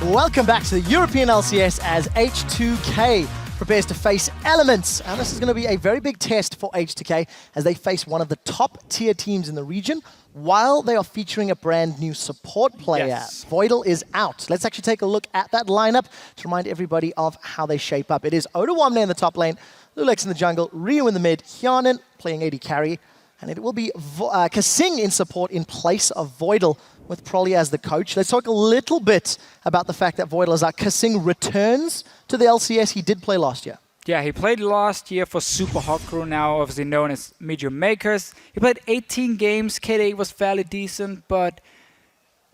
Welcome back to the European LCS as H2k prepares to face Elements. And this is going to be a very big test for H2k as they face one of the top tier teams in the region while they are featuring a brand new support player. Yes. Voidal is out. Let's actually take a look at that lineup to remind everybody of how they shape up. It is Oda1 in the top lane, Lulex in the jungle, Ryu in the mid, Hyanin playing AD carry, and it will be Kasing in support in place of Voidal, with Prolly as the coach. Let's talk a little bit about the fact that Voidal is out. Kasing returns to the LCS. He did play last year. Yeah, he played last year for Super Hot Crew, now obviously known as Medium Makers. He played 18 games. KDA was fairly decent, but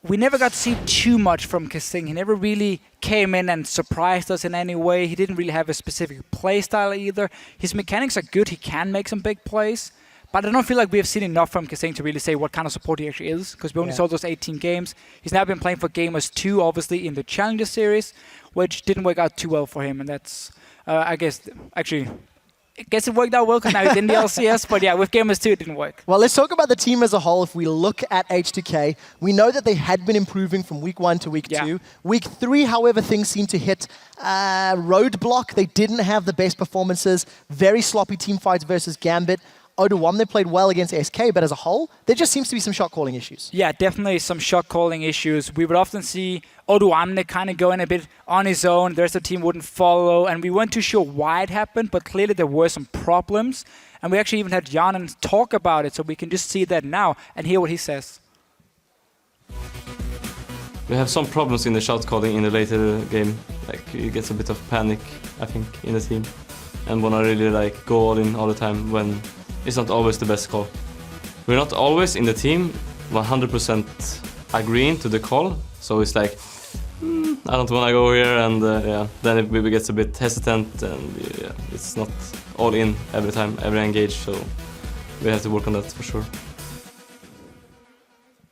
we never got to see too much from Kasing. He never really came in and surprised us in any way. He didn't really have a specific play style either. His mechanics are good. He can make some big plays. But I don't feel like we have seen enough from Kasing to really say what kind of support he actually is, because we only saw those 18 games. He's now been playing for Gamers 2, obviously, in the Challenger Series, which didn't work out too well for him. And that's, I guess it worked out well because now he's in the LCS. But yeah, with Gamers 2, it didn't work. Well, let's talk about the team as a whole. If we look at H2k, we know that they had been improving from week 1 to week 2. Week 3, however, things seem to hit roadblock. They didn't have the best performances. Very sloppy team fights versus Gambit. Oda1, they played well against SK, but as a whole, there just seems to be some shot calling issues. Yeah, definitely some shot calling issues. We would often see Oda1 kind of going a bit on his own. The rest of the team wouldn't follow, and we weren't too sure why it happened, but clearly there were some problems. And we actually even had Hyanin talk about it, so we can just see that now and hear what he says. We have some problems in the shot calling in the later game. Like, you get a bit of panic, I think, in the team, and wanna really go all in all the time when it's not always the best call. We're not always in the team 100% agreeing to the call, so it's like, I don't want to go here, and then it gets a bit hesitant, and it's not all in every time, every engage, so we have to work on that for sure.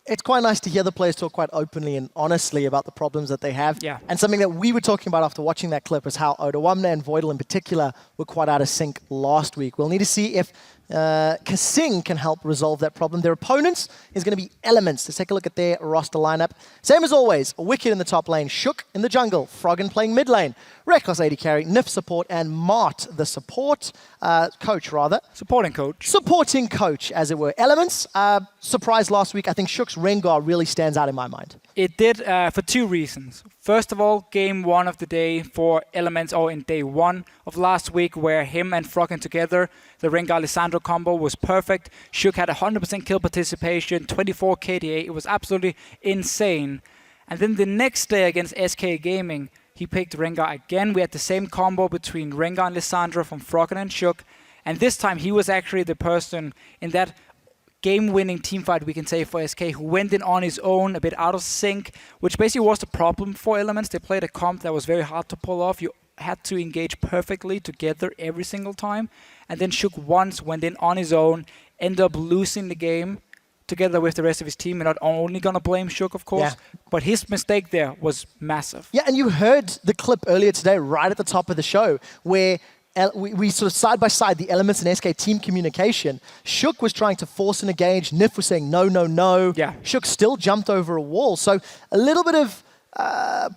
It's quite nice to hear the players talk quite openly and honestly about the problems that they have. Yeah. And something that we were talking about after watching that clip is how Oda1 and Voidal in particular were quite out of sync last week. We'll need to see if Kasing can help resolve that problem. Their opponents is going to be Elements. Let's take a look at their roster lineup. Same as always, Wicked in the top lane, Shook in the jungle, Froggen playing mid lane, Reckless AD carry, Nif support, and Mart, the support coach, rather. Supporting coach. Supporting coach, as it were. Elements, surprise last week. I think Shook's Rengar really stands out in my mind. It did for 2 reasons. First of all, game 1 of the day for Elements, or in day 1 of last week, where him and Froggen together, the Rengar-Lissandra combo was perfect. Shook had 100% kill participation, 24 KDA. It was absolutely insane. And then the next day against H2k Gaming, he picked Rengar again. We had the same combo between Rengar and Lissandra from Froggen and Shook. And this time he was actually the person in that game-winning teamfight, we can say, for SK, who went in on his own, a bit out of sync, which basically was the problem for Elements. They played a comp that was very hard to pull off. You had to engage perfectly together every single time. And then Shook once went in on his own, ended up losing the game together with the rest of his team. We're not only going to blame Shook, of course, but his mistake there was massive. Yeah, and you heard the clip earlier today, right at the top of the show, where we sort of side by side the Elements and SK team communication. Shook was trying to force an engage. Nif was saying no, no, no. Yeah. Shook still jumped over a wall. So a little bit of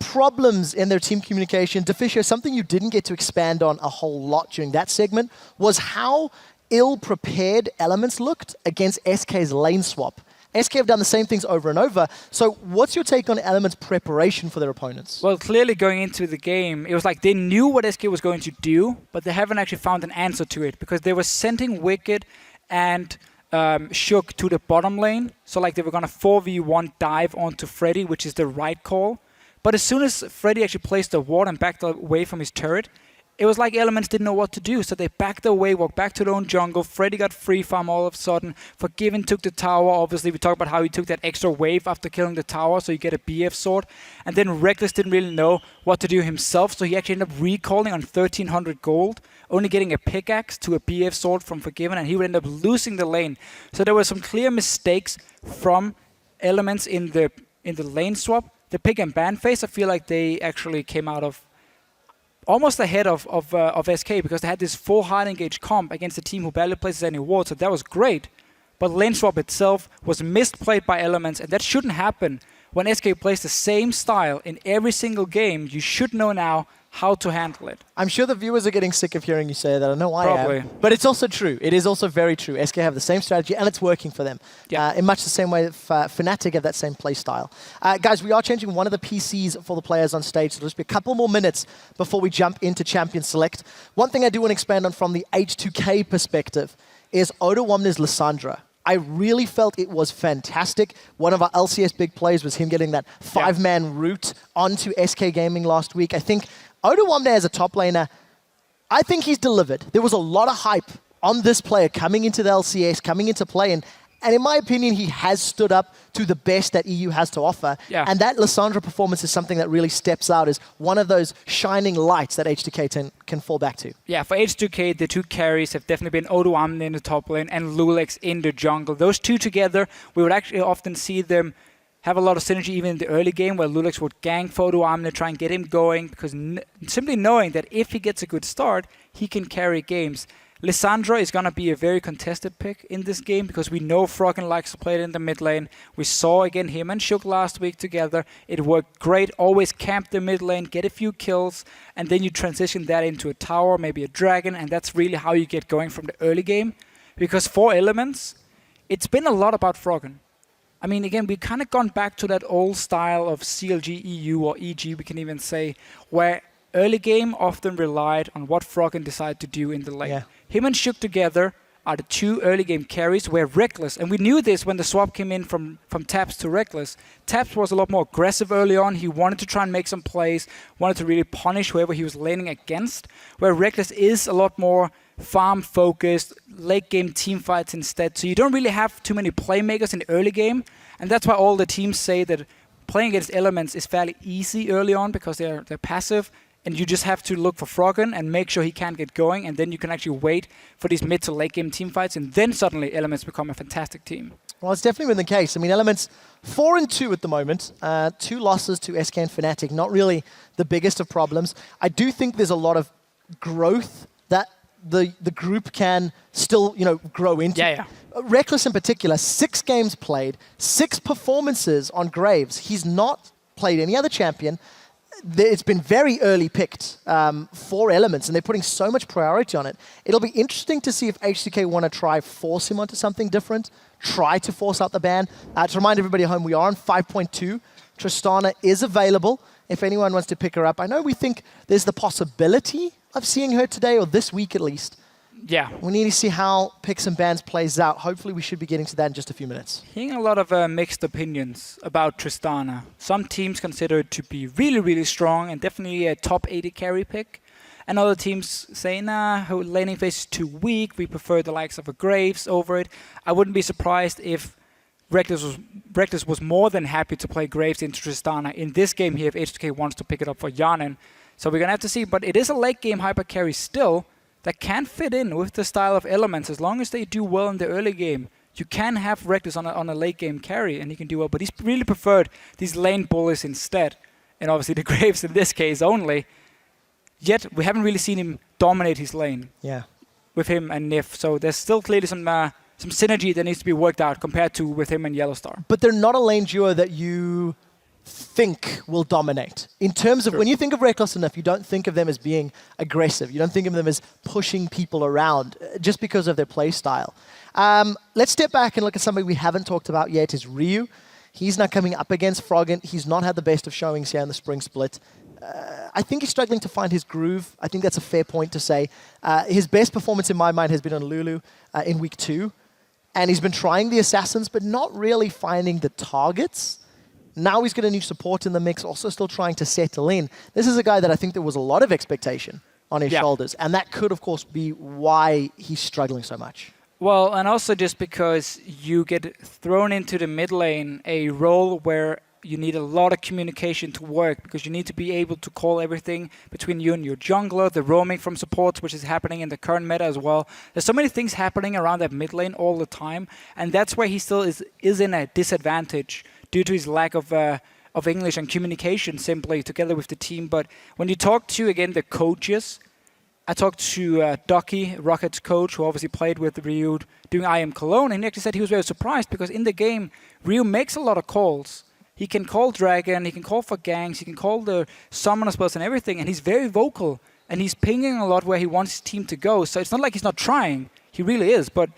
problems in their team communication. Deficio, something you didn't get to expand on a whole lot during that segment was how ill-prepared Elements looked against SK's lane swap. SK have done the same things over and over. So what's your take on Elements' preparation for their opponents? Well, clearly going into the game, it was like they knew what SK was going to do, but they haven't actually found an answer to it, because they were sending Wicked and Shook to the bottom lane. So like they were going to 4v1 dive onto Freddy, which is the right call. But as soon as Freddy actually placed the ward and backed away from his turret, it was like Elements didn't know what to do. So they backed away, walked back to their own jungle. Freddy got free farm all of a sudden. Forgiven took the tower. Obviously, we talked about how he took that extra wave after killing the tower, so you get a BF sword. And then Reckless didn't really know what to do himself, so he actually ended up recalling on 1,300 gold, only getting a pickaxe to a BF sword from Forgiven, and he would end up losing the lane. So there were some clear mistakes from Elements in the lane swap. The pick and ban phase, I feel like they actually came out of almost ahead of SK, because they had this full hard engage comp against a team who barely places any ward, so that was great. But lane swap itself was misplayed by Elements, and that shouldn't happen when SK plays the same style in every single game, you should know now how to handle it. I'm sure the viewers are getting sick of hearing you say that. I know I Probably. am. But it's also true. It is also very true. SK have the same strategy, and it's working for them. Yeah. In much the same way that Fnatic have that same play style. Guys, we are changing one of the PCs for the players on stage, so there'll just be a couple more minutes before we jump into Champion Select. One thing I do want to expand on from the H2k perspective is Oda Womner's Lissandra. I really felt it was fantastic. One of our LCS big plays was him getting that 5-man route onto SK Gaming last week. I think Oda Womner as a top laner, I think he's delivered. There was a lot of hype on this player coming into the LCS, coming into play, and in my opinion, he has stood up to the best that EU has to offer. Yeah. And that Lissandra performance is something that really steps out as one of those shining lights that H2k can fall back to. Yeah, for H2k, the two carries have definitely been Oda Womner in the top lane and Lulex in the jungle. Those two together, we would actually often see them have a lot of synergy even in the early game where Lulex would gank for Oda Womner, try and get him going, because simply knowing that if he gets a good start, he can carry games. Lissandra is going to be a very contested pick in this game because we know Froggen likes to play it in the mid lane. We saw again him and Shook last week together. It worked great. Always camp the mid lane, get a few kills, and then you transition that into a tower, maybe a dragon, and that's really how you get going from the early game. Because for Elements, it's been a lot about Froggen. I mean, again, we've kind of gone back to that old style of CLG EU or EG, we can even say, where early game often relied on what Froggen decided to do in the lane. Yeah. Him and Shook together are the two early game carries where Reckless, and we knew this when the swap came in from Taps to Reckless. Taps was a lot more aggressive early on. He wanted to try and make some plays, wanted to really punish whoever he was laning against, where Reckless is a lot more farm-focused, late-game team fights instead. So you don't really have too many playmakers in the early game, and that's why all the teams say that playing against Elements is fairly easy early on because they're passive, and you just have to look for Froggen and make sure he can't get going, and then you can actually wait for these mid to late game team fights, and then suddenly Elements become a fantastic team. Well, it's definitely been the case. I mean, Elements 4-2 at the moment. 2 losses to SK and Fnatic, not really the biggest of problems. I do think there's a lot of growth that the group can still, grow into. Yeah. Reckless in particular, 6 games played, 6 performances on Graves. He's not played any other champion. It's been very early picked for Elements, and they're putting so much priority on it. It'll be interesting to see if H2k want to try force him onto something different, try to force out the ban. To remind everybody at home, we are on 5.2. Tristana is available if anyone wants to pick her up. I know we think there's the possibility of seeing her today, or this week at least. Yeah. We need to see how picks and bans plays out. Hopefully we should be getting to that in just a few minutes. Hearing a lot of mixed opinions about Tristana. Some teams consider it to be really, really strong and definitely a top 80 carry pick. And other teams say, nah, her laning phase is too weak. We prefer the likes of a Graves over it. I wouldn't be surprised if Reckless was more than happy to play Graves into Tristana in this game here if H2k wants to pick it up for Yanin. So we're going to have to see. But it is a late game hyper carry still that can fit in with the style of Elements. As long as they do well in the early game, you can have Reckless on a late game carry and he can do well. But he's really preferred these lane bullies instead. And obviously the Graves in this case only. Yet we haven't really seen him dominate his lane. Yeah. With him and Nif. So there's still clearly some synergy that needs to be worked out compared to with him and Yellowstar. But they're not a lane duo that you think will dominate. In terms of, when you think of Reckless enough, you don't think of them as being aggressive. You don't think of them as pushing people around just because of their play style. Let's step back and look at somebody we haven't talked about yet, is Ryu. He's now coming up against Froggen. He's not had the best of showings here in the spring split. I think he's struggling to find his groove. I think that's a fair point to say. His best performance in my mind has been on Lulu in week 2. And he's been trying the assassins, but not really finding the targets. Now he's got a new support in the mix, also still trying to settle in. This is a guy that I think there was a lot of expectation on his shoulders. And that could, of course, be why he's struggling so much. Well, and also just because you get thrown into the mid lane, a role where you need a lot of communication to work, because you need to be able to call everything between you and your jungler, the roaming from supports, which is happening in the current meta as well. There's so many things happening around that mid lane all the time, and that's where he still is in a disadvantage due to his lack of English and communication simply together with the team. But when you talk to, again, the coaches, I talked to Ducky, Rocket's coach, who obviously played with Ryu doing IM Cologne, and he actually said he was very surprised because in the game, Ryu makes a lot of calls. he can call Dragon, he can call for ganks, he can call the summoner spells and everything, and he's very vocal. And he's pinging a lot where he wants his team to go. So it's not like he's not trying. He really is. But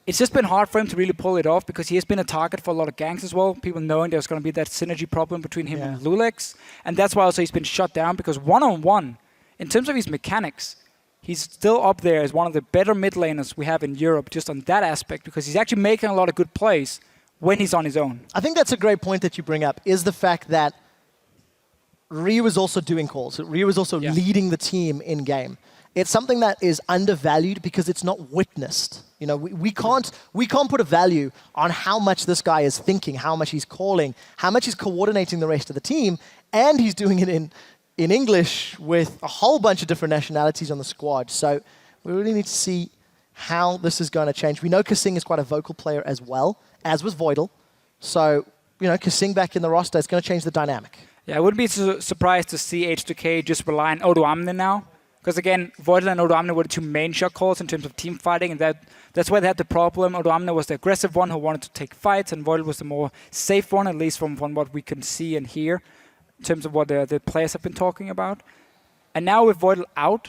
it's just been hard for him to really pull it off because he has been a target for a lot of ganks as well. People knowing there's going to be that synergy problem between him and Lulex. And that's why also he's been shut down because one-on-one, in terms of his mechanics, he's still up there as one of the better mid laners we have in Europe just on that aspect because he's actually making a lot of good plays when he's on his own. I think that's a great point that you bring up, is the fact that Ryu is also doing calls. Ryu is also leading the team in-game. It's something that is undervalued because it's not witnessed. You know, we can't put a value on how much this guy is thinking, how much he's calling, how much he's coordinating the rest of the team, and he's doing it in English with a whole bunch of different nationalities on the squad. So we really need to see how this is going to change. We know Kasing is quite a vocal player as well, as was Voidal. So, you know, Kasing back in the roster is going to change the dynamic. Yeah, I wouldn't be surprised to see H2k just rely on Odoamne now. Because again, Voidal and Odoamne were the two main shot calls in terms of team fighting, and that's where they had the problem. Odoamne was the aggressive one who wanted to take fights, and Voidal was the more safe one, at least from what we can see and hear, in terms of what the players have been talking about. And now with Voidal out,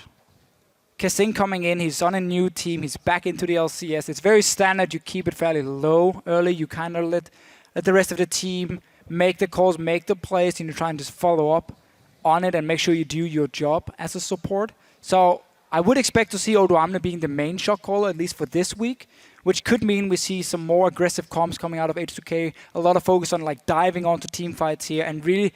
Kasing coming in, he's on a new team, he's back into the LCS. It's very standard, you keep it fairly low early, you kind of let the rest of the team make the calls, make the plays, and you try and just follow up on it and make sure you do your job as a support. So I would expect to see Odoamne being the main shot caller, at least for this week, which could mean we see some more aggressive comms coming out of H2k, a lot of focus on like diving onto team fights here and really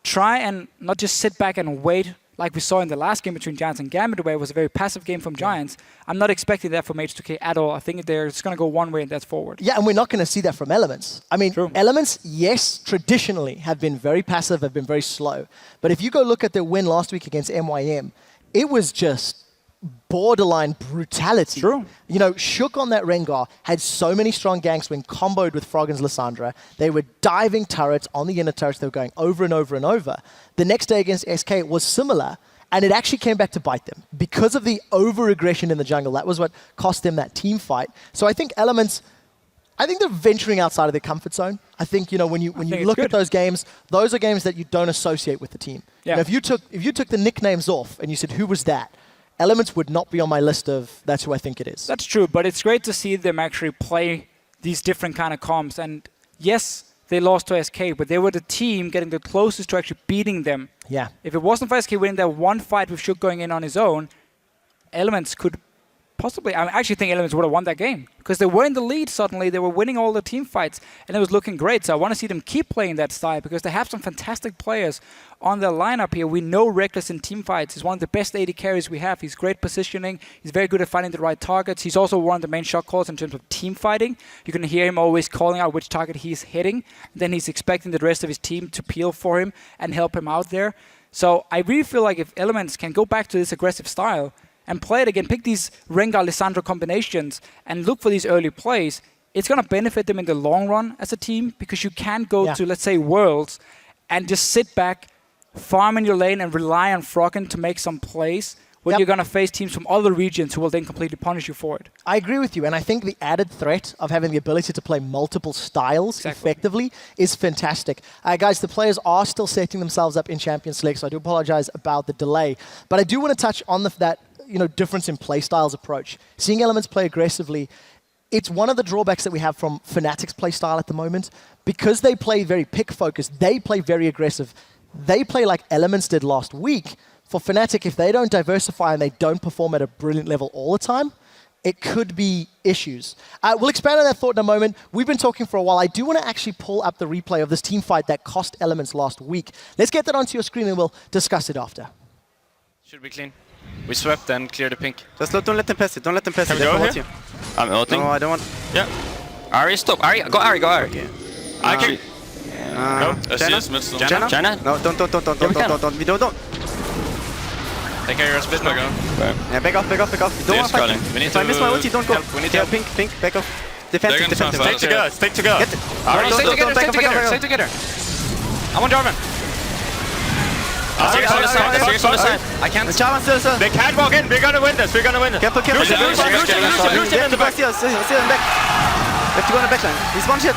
try and not just sit back and wait like we saw in the last game between Giants and Gambit, where it was a very passive game from Giants. I'm not expecting that from H2k at all. I think they're just going to go one way and that's forward. Yeah, and we're not going to see that from Elements. I mean, True. Elements, yes, traditionally have been very passive, have been very slow. But if you go look at their win last week against MYM, it was just borderline brutality. True. You know, Shook on that Rengar had so many strong ganks when comboed with Froggen's Lissandra. They were diving turrets on the inner turrets. They were going over and over and over. The next day against SK was similar, and it actually came back to bite them. Because of the over-aggression in the jungle, that was what cost them that team fight. So I think Elements, I think they're venturing outside of their comfort zone. I think, you know, when you look at those games, those are games that you don't associate with the team. Yeah. You know, if you took the nicknames off and you said, who was that? Elements would not be on my list of that's who I think it is. That's true, but it's great to see them actually play these different kind of comps. And yes, they lost to SK, but they were the team getting the closest to actually beating them. Yeah. If it wasn't for SK winning that one fight with Shook going in on his own, Elements could possibly, I actually think Elements would have won that game because they were in the lead suddenly. They were winning all the team fights and it was looking great. So I want to see them keep playing that style because they have some fantastic players on their lineup here. We know Reckless in team fights. He's one of the best AD carries we have. He's great positioning. He's very good at finding the right targets. He's also one of the main shot calls in terms of team fighting. You can hear him always calling out which target he's hitting. Then he's expecting the rest of his team to peel for him and help him out there. So I really feel like if Elements can go back to this aggressive style and play it again, pick these Rengar-Lissandra combinations and look for these early plays, it's going to benefit them in the long run as a team because you can't go to, let's say, Worlds and just sit back, farm in your lane and rely on Froggen to make some plays when you're going to face teams from other regions who will then completely punish you for it. I agree with you, and I think the added threat of having the ability to play multiple styles effectively is fantastic. Guys, the players are still setting themselves up in Champions League, so I do apologize about the delay. But I do want to touch on that difference in play styles approach. Seeing Elements play aggressively, it's one of the drawbacks that we have from Fnatic's play style at the moment. Because they play very pick-focused, they play very aggressive. They play like Elements did last week. For Fnatic, if they don't diversify and they don't perform at a brilliant level all the time, it could be issues. We'll expand on that thought in a moment. We've been talking for a while. I do want to actually pull up the replay of this team fight that cost Elements last week. Let's get that onto your screen and we'll discuss it after. Should be clean. We swept and cleared the pink. Just don't let them pass it. Don't let them pass it. Can we go here? I'm ulting. No, I don't want. Yeah. Ari, stop. Ari, go Ari, go Ari. Okay. I can. Go. Janna? Janna? No, don't. We don't. Take care of your split now. Yeah, back off. We don't want to fight. If I miss my ulti, don't go. We need help. Pink, back off. Defensive. Stay together. Ari, stay together. I'm on Jarvan. Six on the side. I can't. They can't walk in. We're gonna win this. Careful. Lose him in the back. See him back. We have to go in the backline. He's one shit.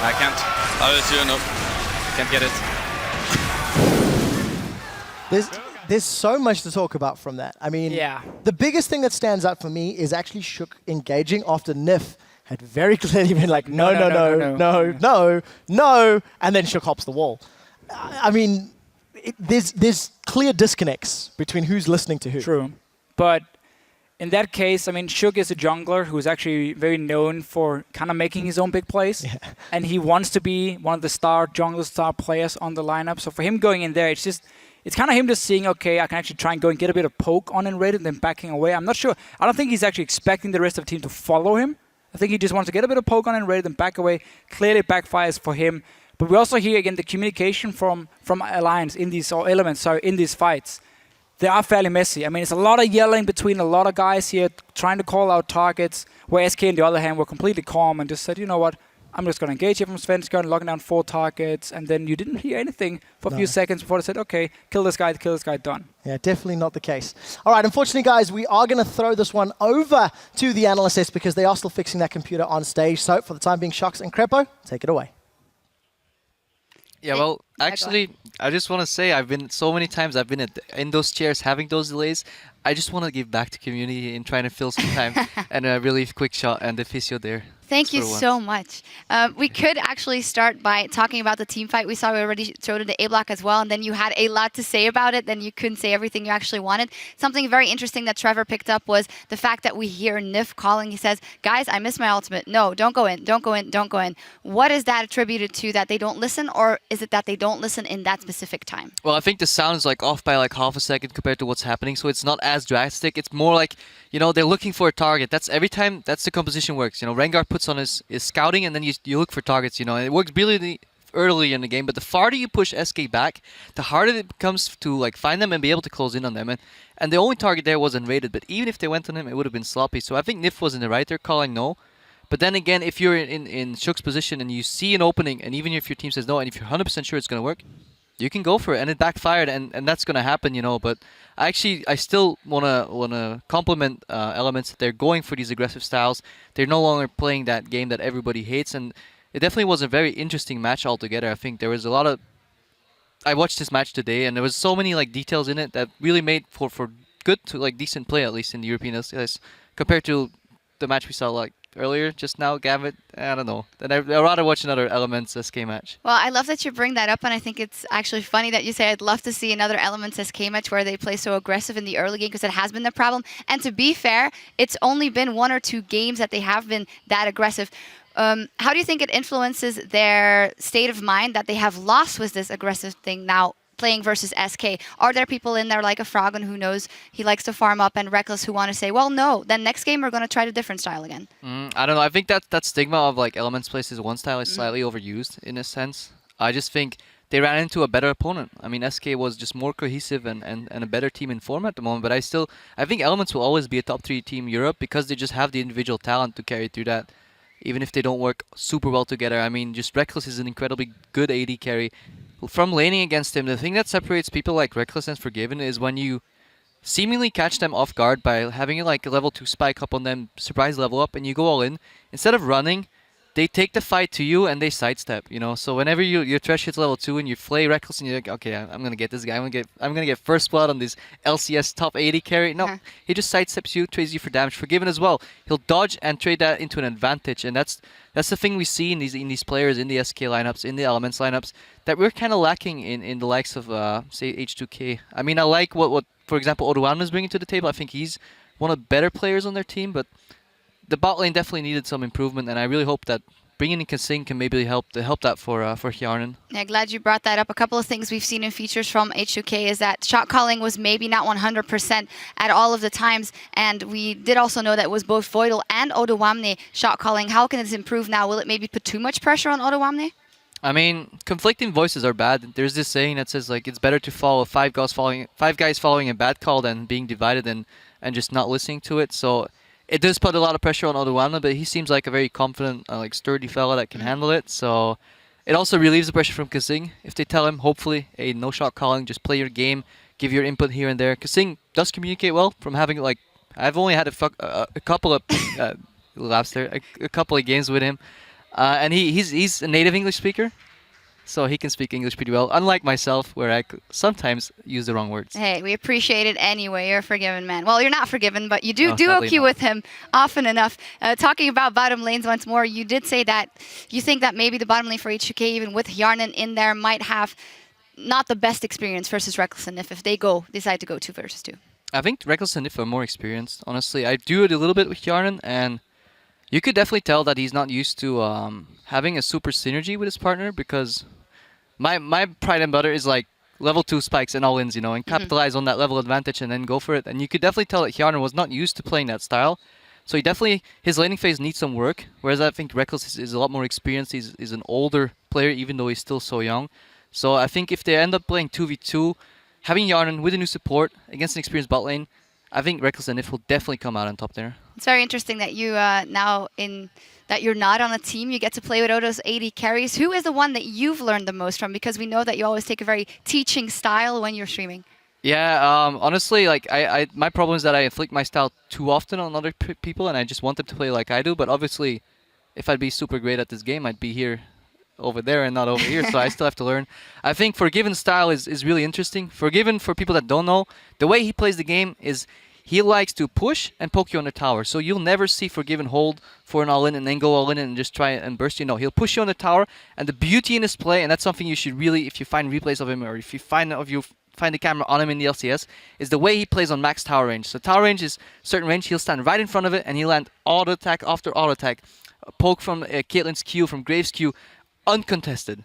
I can't. I will see you enough. Can't get it. There's so much to talk about from that. I mean, Yeah. the biggest thing that stands out for me is actually Shook engaging after Nif had very clearly been like, no, and then Shook hops the wall. I mean, there's clear disconnects between who's listening to who. True. But in that case, I mean, Shook is a jungler who's actually very known for kind of making his own big plays. Yeah. And he wants to be one of the jungler star players on the lineup. So for him going in there, it's kind of him just seeing, okay, I can actually try and go and get a bit of poke on and raid and then backing away. I'm not sure. I don't think he's actually expecting the rest of the team to follow him. I think he just wants to get a bit of poke on and raid and back away. Clearly backfires for him. But we also hear, again, the communication from Alliance in these, or Elements, in these fights. They are fairly messy. I mean, it's a lot of yelling between a lot of guys here trying to call out targets, where SK, on the other hand, were completely calm and just said, you know what, I'm just going to engage here from Svenska and locking down 4 targets, and then you didn't hear anything for a few seconds before they said, okay, kill this guy, done. Yeah, definitely not the case. All right, unfortunately, guys, we are going to throw this one over to the analysts because they are still fixing that computer on stage. So for the time being, Shox and Crepo, take it away. Yeah, well, actually, I just want to say I've been so many times in those chairs having those delays. I just want to give back to community and trying to fill some time and a really quick shot and the physio there. Thank you so much. We could actually start by talking about the team fight. We saw we already showed it to A Block as well, and then you had a lot to say about it, then you couldn't say everything you actually wanted. Something very interesting that Trevor picked up was the fact that we hear Nif calling. He says, guys, I missed my ultimate. No, don't go in, don't go in, don't go in. What is that attributed to, that they don't listen, or is it that they don't listen in that specific time? Well, I think the sound is like off by like half a second compared to what's happening, so it's not as drastic. It's more like, you know, they're looking for a target. That's every time that's the composition works. You know, Rengar puts on his scouting and then you look for targets, you know, and it works really early in the game, but the farther you push SK back, the harder it becomes to like find them and be able to close in on them. And the only target there wasn't raided, but even if they went on him, it would have been sloppy. So I think Nif was in the right there calling no. But then again, if you're in Shook's position and you see an opening, and even if your team says no, and if you're 100% sure it's going to work, you can go for it, and it backfired, and that's going to happen, you know. But I still wanna compliment Elements. They're going for these aggressive styles. They're no longer playing that game that everybody hates, and it definitely was a very interesting match altogether. I think there was a lot of... I watched this match today, and there was so many like details in it that really made for good to like decent play, at least in the European LCS, compared to the match we saw like earlier just now, Gambit. I don't know. Then I'd rather watch another Elements SK match. Well, I love that you bring that up, and I think it's actually funny that you say I'd love to see another Elements SK match where they play so aggressive in the early game, because it has been the problem. And to be fair, it's only been 1 or 2 games that they have been that aggressive. How do you think it influences their state of mind that they have lost with this aggressive thing now, playing versus SK? Are there people in there like a Froggen who knows he likes to farm up, and Reckless who want to say, well, no, then next game we're going to try a different style again? I don't know. I think that stigma of like Elements plays this one style is slightly overused in a sense. I just think they ran into a better opponent. I mean, SK was just more cohesive and a better team in form at the moment, but I think Elements will always be a top 3 team Europe because they just have the individual talent to carry through that, even if they don't work super well together. I mean, just Reckless is an incredibly good AD carry. From laning against him, the thing that separates people like Reckless and Forgiven is when you seemingly catch them off guard by having like a level 2 spike up on them, surprise level up, and you go all in. Instead of running, they take the fight to you and they sidestep, you know. So whenever your Thresh hits level 2 and you flay Reckless and you're like, okay, I'm gonna get this guy, I'm gonna get first blood on this LCS top 80 carry. No, he just sidesteps you, trades you for damage. Forgiven as well. He'll dodge and trade that into an advantage, and that's the thing we see in these players, in the SK lineups, in the Elements lineups, that we're kind of lacking in the likes of say H2k. I mean, I like what for example Odoan is bringing to the table. I think he's one of the better players on their team, but the bot lane definitely needed some improvement, and I really hope that bringing in Kasing can maybe help that for Hjarnan. Yeah, glad you brought that up. A couple of things we've seen in features from H2k is that shot calling was maybe not 100% at all of the times, and we did also know that it was both Voidal and Odoamne shot calling. How can this improve now? Will it maybe put too much pressure on Odoamne? I mean, conflicting voices are bad. There's this saying that says like it's better to follow five guys following a bad call than being divided and just not listening to it. So it does put a lot of pressure on Odoamne, but he seems like a very confident, like sturdy fella that can handle it. So it also relieves the pressure from Kasing if they tell him, hopefully, hey, no shot calling, just play your game, give your input here and there. Kasing does communicate well from having like, I've only had a couple of laughs there, a couple of games with him, and he's a native English speaker. so he can speak English pretty well, unlike myself, where I sometimes use the wrong words. Hey, we appreciate it anyway. You're a forgiven man. Well, you're not forgiven, but you do No, duo sadly queue not. with him often enough. Talking about bottom lanes once more, you did say that you think that maybe the bottom lane for H2k, even with Yarnan in there, might have not the best experience versus Reckless and if they decide to go 2 versus 2. I think Reckless and If are more experienced, honestly. I do it a little bit with Yarnan, and you could definitely tell that he's not used to having a super synergy with his partner, because my pride and butter is like level 2 spikes and all-ins, you know, and capitalize on that level advantage and then go for it. And you could definitely tell that Yarnan was not used to playing that style. So his laning phase needs some work, whereas I think Reckless is a lot more experienced. He's an older player, even though he's still so young. So I think if they end up playing 2v2, having Yarnan with a new support against an experienced bot lane, I think Reckless and If will definitely come out on top there. It's very interesting that you that you're not on a team. You get to play with Odo's 80 carries. Who is the one that you've learned the most from? Because we know that you always take a very teaching style when you're streaming. Yeah, honestly, like my problem is that I inflict my style too often on other people, and I just want them to play like I do. But obviously, if I'd be super great at this game, I'd be here, over there, and not over here. So I still have to learn. I think Forgiven's style is really interesting. Forgiven, for people that don't know, the way he plays the game is he likes to push and poke you on the tower. So you'll never see Forgiven hold for an all-in and then go all-in and just try and burst you. No, he'll push you on the tower. And the beauty in his play, and that's something you should really, if you find replays of him, or if you find the camera on him in the LCS, is the way he plays on max tower range. So tower range is certain range, he'll stand right in front of it and he'll land auto attack after auto attack. A poke from Caitlyn's Q, from Graves' Q, uncontested.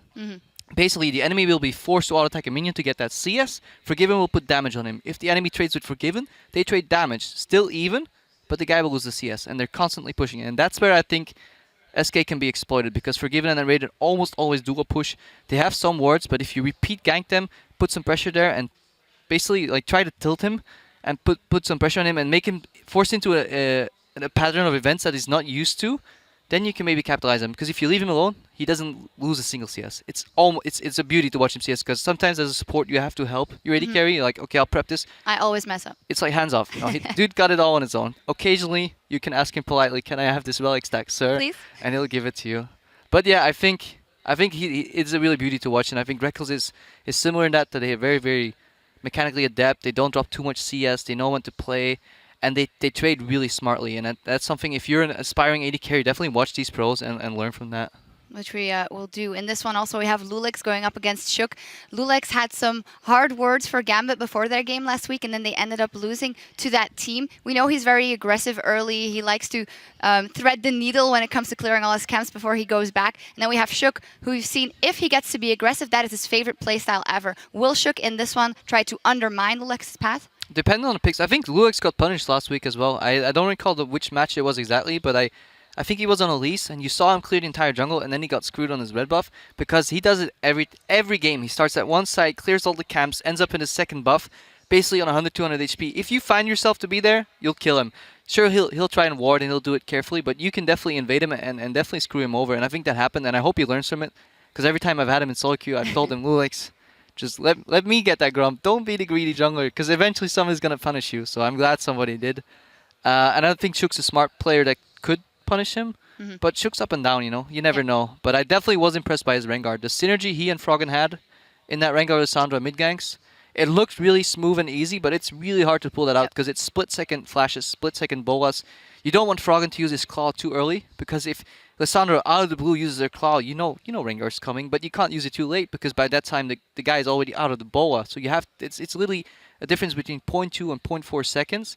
Basically, the enemy will be forced to auto-attack a minion to get that CS. Forgiven will put damage on him. If the enemy trades with Forgiven, they trade damage. Still even, but the guy will lose the CS, and they're constantly pushing it. And that's where I think SK can be exploited, because Forgiven and Raiden almost always do a push. They have some wards, but if you repeat gank them, put some pressure there, and basically like try to tilt him, and put some pressure on him, and make him forced into a pattern of events that he's not used to, then you can maybe capitalize him. Because if you leave him alone, he doesn't lose a single CS. It's a beauty to watch him CS, because sometimes as a support you have to help your AD carry. You're like, okay, I'll prep this. I always mess up. It's like hands off. You know, dude got it all on his own. Occasionally you can ask him politely, "Can I have this relic stack, sir?" Please. And he'll give it to you. But yeah, I think it's a really beauty to watch, and I think Reckless is similar in that they are very, very mechanically adept. They don't drop too much CS. They know when to play. And they trade really smartly, and that's something, if you're an aspiring AD carry, definitely watch these pros and learn from that. Which we will do. In this one also we have Lulix going up against Shook. Lulix had some hard words for Gambit before their game last week, and then they ended up losing to that team. We know he's very aggressive early. He likes to thread the needle when it comes to clearing all his camps before he goes back. And then we have Shook, who we've seen, if he gets to be aggressive, that is his favorite playstyle ever. Will Shook in this one try to undermine Lulix's path? Depending on the picks, I think Lulix got punished last week as well. I don't recall which match it was exactly, but I think he was on Elise, and you saw him clear the entire jungle, and then he got screwed on his red buff, because he does it every game. He starts at one side, clears all the camps, ends up in his second buff, basically on 100, 200 HP. If you find yourself to be there, you'll kill him. Sure, he'll try and ward, and he'll do it carefully, but you can definitely invade him and definitely screw him over, and I think that happened, and I hope he learns from it, because every time I've had him in solo queue, I've told him, Lulix, just let me get that Grump. Don't be the greedy jungler, because eventually someone's going to punish you. So I'm glad somebody did. And I think Shook's a smart player that could punish him. But Shook's up and down, you know. You never know. But I definitely was impressed by his Rengar. The synergy he and Froggen had in that Rengar Lissandra mid ganks, it looked really smooth and easy, but it's really hard to pull that out, because it's split-second flashes, split-second bolas. You don't want Froggen to use his claw too early, because if Lissandra out of the blue uses their claw, you know Rengar's coming, but you can't use it too late, because by that time the guy is already out of the bola. So you have it's literally a difference between 0.2 and 0.4 seconds,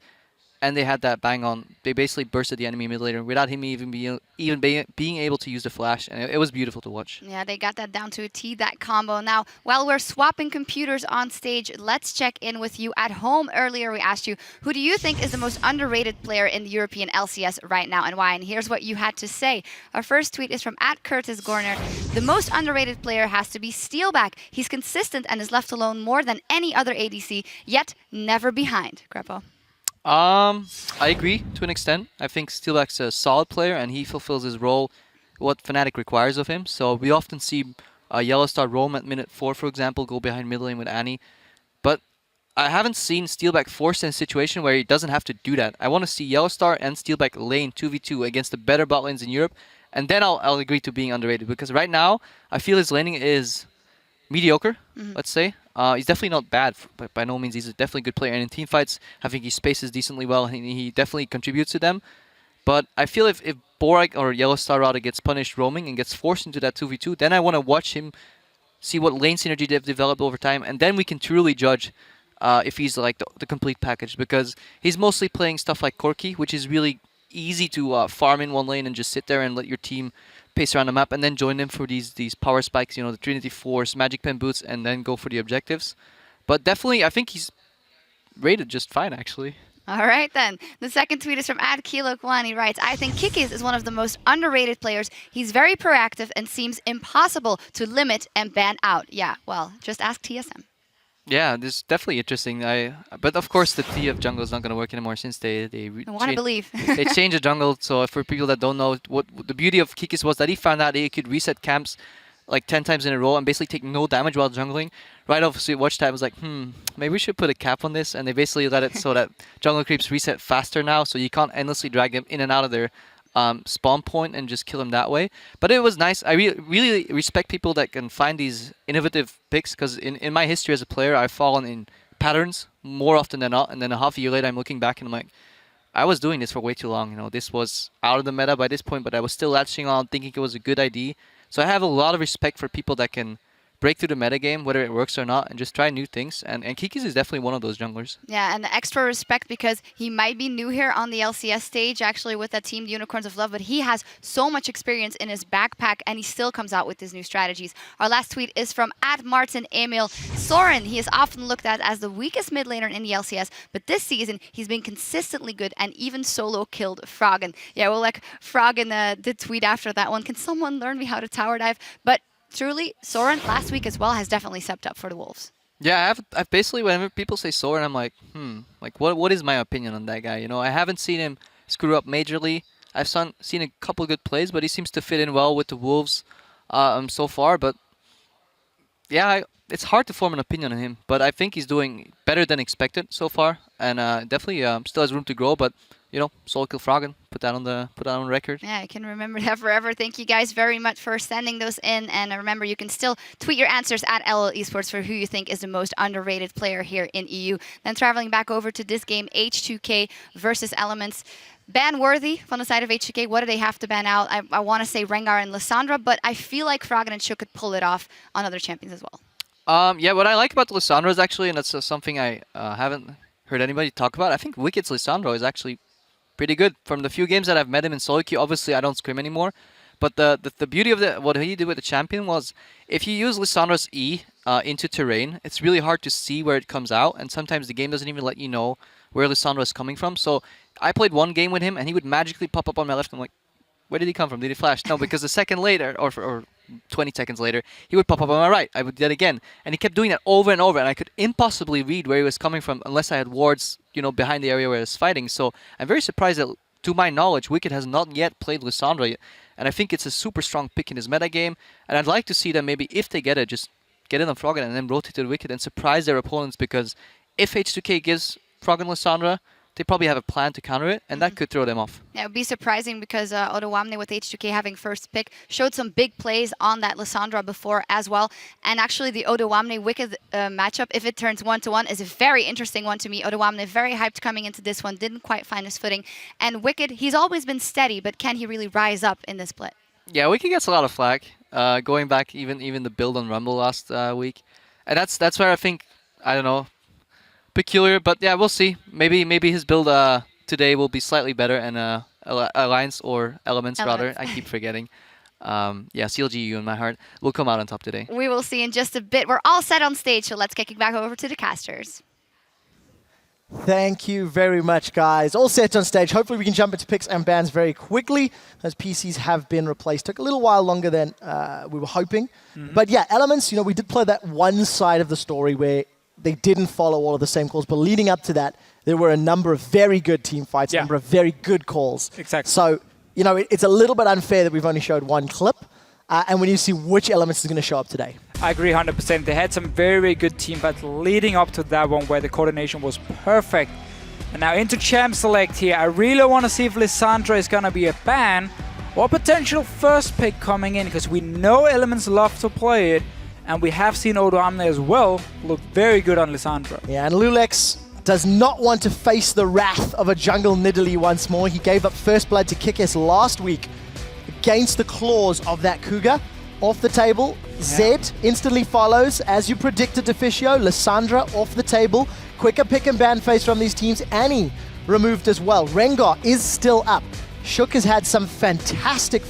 and they had that bang on. They basically bursted the enemy mid laner without him even being able to use the flash, and it was beautiful to watch. Yeah, they got that down to a T, that combo. Now, while we're swapping computers on stage, let's check in with you at home. Earlier, we asked you, who do you think is the most underrated player in the European LCS right now, and why? And here's what you had to say. Our first tweet is from @CurtisGorner. The most underrated player has to be Steelback. He's consistent and is left alone more than any other ADC, yet never behind. Greppo. I agree to an extent. I think Steelback's a solid player, and he fulfills his role, what Fnatic requires of him. So we often see Yellowstar roam at minute 4, for example, go behind mid lane with Annie. But I haven't seen Steelback forced in a situation where he doesn't have to do that. I want to see Yellowstar and Steelback lane 2v2 against the better bot lanes in Europe, and then I'll agree to being underrated. Because right now, I feel his laning is mediocre, let's say. He's definitely not bad, but by no means he's a definitely good player. And in team fights, I think he spaces decently well, and he definitely contributes to them. But I feel if Borak or Yellow Star Rada gets punished roaming and gets forced into that 2v2, then I want to watch him, see what lane synergy they've developed over time, and then we can truly judge if he's like the complete package. Because he's mostly playing stuff like Corki, which is really easy to farm in one lane and just sit there and let your team pace around the map, and then join them for these power spikes, you know, the Trinity Force, Magic Pen Boots, and then go for the objectives. But definitely, I think he's rated just fine, actually. All right, then. The second tweet is from @Kilok1. He writes, I think Kikis is one of the most underrated players. He's very proactive and seems impossible to limit and ban out. Yeah, well, just ask TSM. Yeah, this is definitely interesting. But of course, the T of jungle is not going to work anymore since they I want to believe. they changed the jungle. So for people that don't know, what the beauty of Kikis was that he found out he could reset camps like 10 times in a row and basically take no damage while jungling. Right off watch time was like, maybe we should put a cap on this. And they basically let it so that jungle creeps reset faster now, so you can't endlessly drag them in and out of their spawn point and just kill them that way. But it was nice. I really respect people that can find these innovative picks, because in my history as a player, I've fallen in patterns more often than not. And then a half a year later, I'm looking back and I'm like, I was doing this for way too long. You know, this was out of the meta by this point, but I was still latching on, thinking it was a good idea. So I have a lot of respect for people that can break through the metagame, whether it works or not, and just try new things. And Kikis is definitely one of those junglers. Yeah, and the extra respect because he might be new here on the LCS stage, actually, with that team, the Unicorns of Love, but he has so much experience in his backpack, and he still comes out with his new strategies. Our last tweet is from @MartinEmil Soren. He is often looked at as the weakest mid laner in the LCS, but this season, he's been consistently good and even solo killed Froggen. Yeah, well, like, Froggen did tweet after that one, can someone learn me how to tower dive? But truly, Soren last week as well has definitely stepped up for the Wolves. Yeah, I've basically, whenever people say Soren, I'm like, like what is my opinion on that guy? You know, I haven't seen him screw up majorly. I've seen a couple good plays, but he seems to fit in well with the Wolves so far. But yeah, it's hard to form an opinion on him. But I think he's doing better than expected so far, and definitely still has room to grow. But you know, solo kill Froggen, put that on record. Yeah, I can remember that forever. Thank you guys very much for sending those in. And remember, you can still tweet your answers @LL Esports for who you think is the most underrated player here in EU. Then traveling back over to this game, H2k versus Elements. Ban-worthy from the side of H2k. What do they have to ban out? I want to say Rengar and Lissandra, but I feel like Froggen and Shook could pull it off on other champions as well. Yeah, what I like about Lissandra is actually, and that's something I haven't heard anybody talk about, I think Wicked's Lissandra is actually pretty good. From the few games that I've met him in solo queue, obviously I don't scrim anymore, but the beauty of what he did with the champion was, if you use Lissandra's E into terrain, it's really hard to see where it comes out, and sometimes the game doesn't even let you know where Lissandra is coming from. So I played one game with him, and he would magically pop up on my left. I'm like, where did he come from? Did he flash? No, because a second later, or 20 seconds later, he would pop up on my right. I would do that again. And he kept doing that over and over, and I could impossibly read where he was coming from unless I had wards, you know, behind the area where he was fighting. So I'm very surprised that, to my knowledge, Wicked has not yet played Lissandra yet. And I think it's a super strong pick in his metagame. And I'd like to see them, maybe if they get it, just get it on Froggen and then rotate to Wicked and surprise their opponents, because if H2k gives Froggen Lissandra, they probably have a plan to counter it, and that could throw them off. Yeah, it would be surprising because Odawamne with H2k having first pick showed some big plays on that Lissandra before as well. And actually the Odawamne Wicked matchup, if it turns 1-1, is a very interesting one to me. Odawamne very hyped coming into this one, didn't quite find his footing. And Wicked, he's always been steady, but can he really rise up in this split? Yeah, Wicked gets a lot of flack, going back even the build on Rumble last week. And that's where I think, I don't know, peculiar, but yeah, we'll see. Maybe his build today will be slightly better, and Alliance or Elements rather. I keep forgetting. Yeah, CLGU in my heart will come out on top today. We will see in just a bit. We're all set on stage, so let's kick it back over to the casters. Thank you very much, guys. All set on stage. Hopefully we can jump into picks and bans very quickly, as PCs have been replaced. Took a little while longer than we were hoping. But yeah, Elements, you know, we did play that one side of the story where they didn't follow all of the same calls, but leading up to that, there were a number of very good team fights, a number of very good calls. Exactly. So, you know, it's a little bit unfair that we've only showed one clip, and we need to see which Elements is going to show up today. I agree 100%. They had some very, very good team fights leading up to that one where the coordination was perfect. And now into champ select here. I really want to see if Lissandra is going to be a ban or potential first pick coming in, because we know Elements love to play it. And we have seen Odo Amne as well look very good on Lissandra. Yeah, and Lulex does not want to face the wrath of a jungle Nidalee once more. He gave up first blood to Kick-Ass last week against the claws of that Cougar. Off the table, Zed instantly follows, as you predicted, Deficio. Lissandra off the table. Quicker pick and ban phase from these teams. Annie removed as well. Rengar is still up. Shook has had some fantastic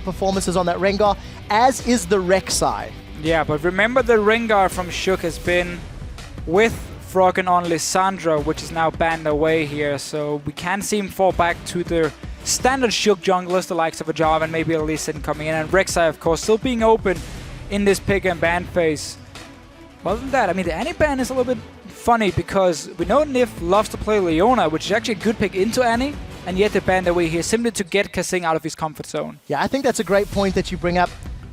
performances on that Rengar, as is the Rek'Sai. Yeah, but remember the Rengar from Shook has been with Froggen on Lissandra, which is now banned away here, so we can see him fall back to the standard Shook junglers, the likes of a Jarvan and maybe a Lee Sin coming in, and Rek'Sai, of course, still being open in this pick and ban phase. Other than that, I mean, the Annie ban is a little bit funny because we know Nif loves to play Leona, which is actually a good pick into Annie, and yet they banned away here simply to get Kasing out of his comfort zone. Yeah, I think that's a great point that you bring up.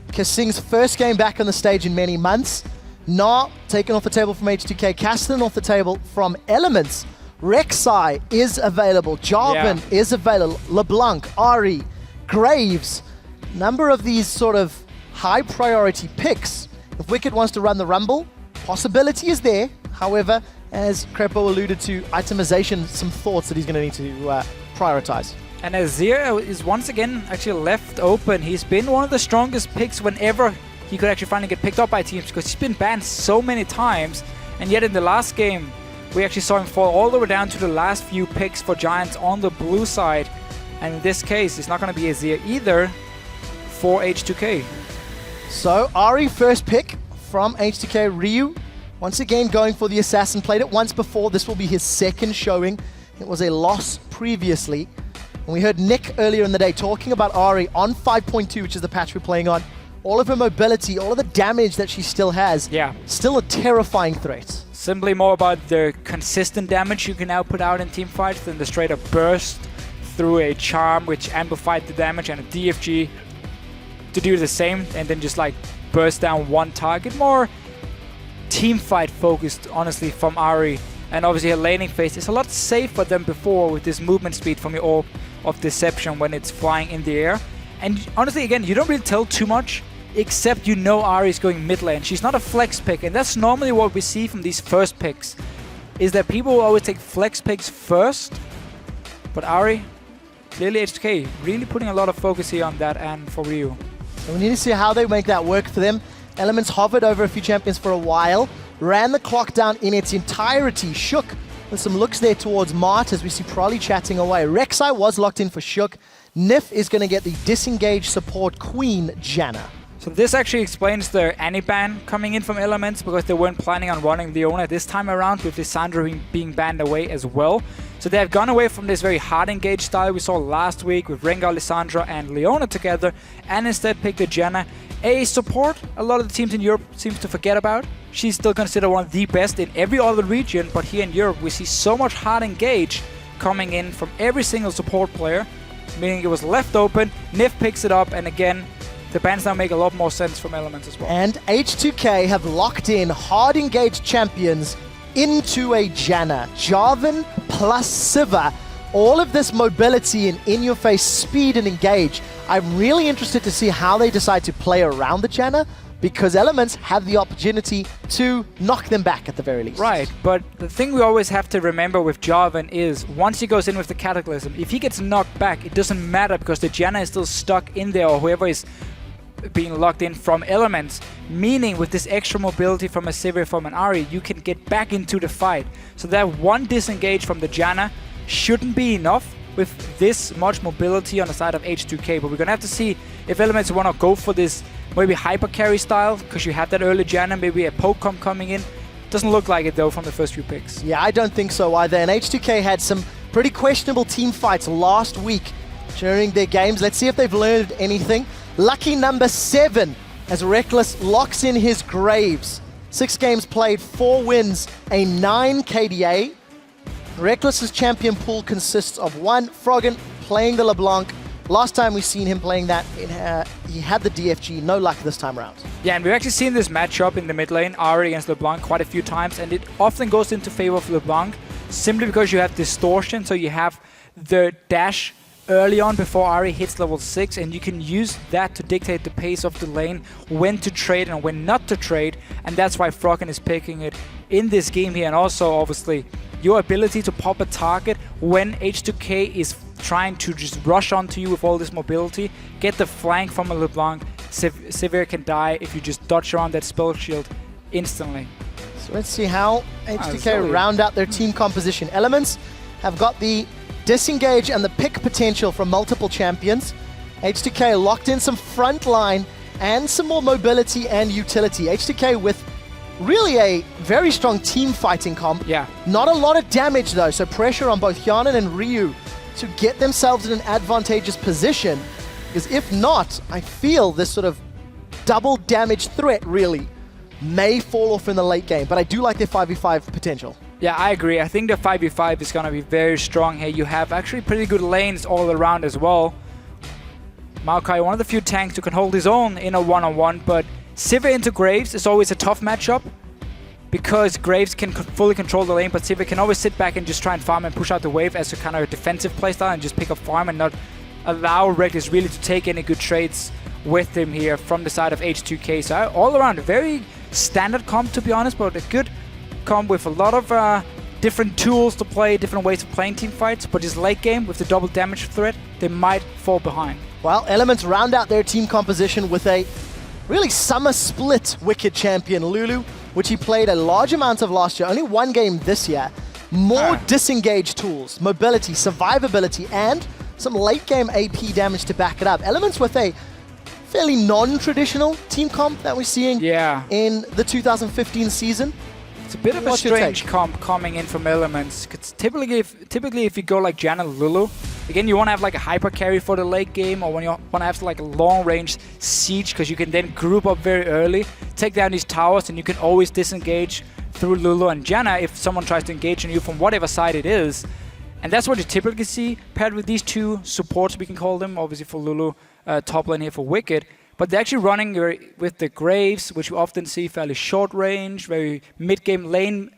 Kasing's first game back on the stage in many months. Nah, taken off the table from H2k. Castellan off the table from Elements. Rek'Sai is available. Jarvan is available. LeBlanc, Ari, Graves. Number of these sort of high priority picks. If Wicked wants to run the Rumble, possibility is there. However, as Crepo alluded to, itemization, some thoughts that he's going to need to prioritize. And Azir is once again actually left open. He's been one of the strongest picks whenever he could actually finally get picked up by teams because he's been banned so many times. And yet in the last game, we actually saw him fall all the way down to the last few picks for Giants on the blue side. And in this case, it's not going to be Azir either for H2k. So Ari first pick from H2k. Ryu once again going for the assassin. Played it once before. This will be his second showing. It was a loss previously. And we heard Nick earlier in the day talking about Ari on 5.2, which is the patch we're playing on. All of her mobility, all of the damage that she still has. Yeah. Still a terrifying threat. Simply more about the consistent damage you can now put out in teamfights than the straight up burst through a charm which amplified the damage and a DFG to do the same and then just like burst down one target. More teamfight focused, honestly, from Ari. And obviously her laning phase is a lot safer than before with this movement speed from your Orb of Deception when it's flying in the air. And honestly, again, you don't really tell too much, except you know Ari is going mid lane. She's not a flex pick, and that's normally what we see from these first picks, is that people will always take flex picks first. But Ari, clearly H2k, really putting a lot of focus here on that and for Ryu. So we need to see how they make that work for them. Elements hovered over a few champions for a while, ran the clock down in its entirety. Shook with some looks there towards Mart as we see Prolly chatting away. Rek'Sai was locked in for Shook. Nif is going to get the disengaged support queen, Janna. So this actually explains the Annie ban coming in from Elements because they weren't planning on running Leona this time around with Lissandra being banned away as well. So they have gone away from this very hard engage style we saw last week with Rengar, Lissandra and Leona together and instead picked a Janna, a support a lot of the teams in Europe seems to forget about. She's still considered one of the best in every other region, but here in Europe we see so much hard engage coming in from every single support player, meaning it was left open. Nif picks it up, and again, the bans now make a lot more sense from Elements as well. And H2k have locked in hard engaged champions into a Janna. Jarvan plus Sivir. All of this mobility and in-your-face speed and engage. I'm really interested to see how they decide to play around the Janna, because Elements have the opportunity to knock them back at the very least. Right, but the thing we always have to remember with Jarvan is once he goes in with the Cataclysm, if he gets knocked back, it doesn't matter because the Janna is still stuck in there, or whoever is being locked in from Elements, meaning with this extra mobility from a Sivir, from an Ari, you can get back into the fight. So that one disengage from the Janna shouldn't be enough with this much mobility on the side of H2k, but we're gonna have to see if Elements want to go for this maybe hyper carry style, because you have that early Janna, maybe a Pokecom coming in. Doesn't look like it though from the first few picks. Yeah, I don't think so either, and H2k had some pretty questionable team fights last week during their games. Let's see if they've learned anything. Lucky number 7 as Reckless locks in his Graves. 6 games played, 4 wins, a 9 KDA. Reckless's champion pool consists of 1 Froggen playing the LeBlanc. Last time we've seen him playing that, he had the DFG, no luck this time around. Yeah, and we've actually seen this matchup in the mid lane, Ari against LeBlanc, quite a few times, and it often goes into favor of LeBlanc simply because you have distortion, so you have the dash early on before Ari hits level 6, and you can use that to dictate the pace of the lane, when to trade and when not to trade, and that's why FLICKR is picking it in this game here. And also, obviously, your ability to pop a target when H2k is trying to just rush onto you with all this mobility, get the flank from a LeBlanc. Severe can die if you just dodge around that spell shield instantly. So let's see how H2k round out their team composition. Elements have got the disengage and the pick potential from multiple champions. H2k locked in some front line and some more mobility and utility. H2k with really a very strong team fighting comp. Yeah. Not a lot of damage though, so pressure on both Hyanan and Ryu to get themselves in an advantageous position. Because if not, I feel this sort of double damage threat really may fall off in the late game. But I do like their 5v5 potential. Yeah, I agree. I think the 5v5 is going to be very strong here. You have actually pretty good lanes all around as well. Maokai, one of the few tanks who can hold his own in a one-on-one, but Sivir into Graves is always a tough matchup because Graves can fully control the lane, but Sivir can always sit back and just try and farm and push out the wave as a kind of a defensive playstyle and just pick up farm and not allow Reckless really to take any good trades with him here from the side of H2k. So all around, a very standard comp to be honest, but a good comp with a lot of different tools to play, different ways of playing team fights, but just late game with the double damage threat, they might fall behind. Well, Elements round out their team composition with a really summer split Wicked champion, Lulu, which he played a large amount of last year, only one game this year. More disengage tools, mobility, survivability, and some late game AP damage to back it up. Elements with a fairly non-traditional team comp that we're seeing in the 2015 season. It's a bit of a strange comp coming in from Elements. Cause typically if you go like Janna Lulu, again, you want to have like a hyper carry for the late game, or when you want to have like a long range siege, because you can then group up very early, take down these towers, and you can always disengage through Lulu and Janna if someone tries to engage on you from whatever side it is. And that's what you typically see paired with these two supports, we can call them, obviously for Lulu, top lane here for Wicked. But they're actually running with the Graves, which we often see fairly short range, very mid-game lane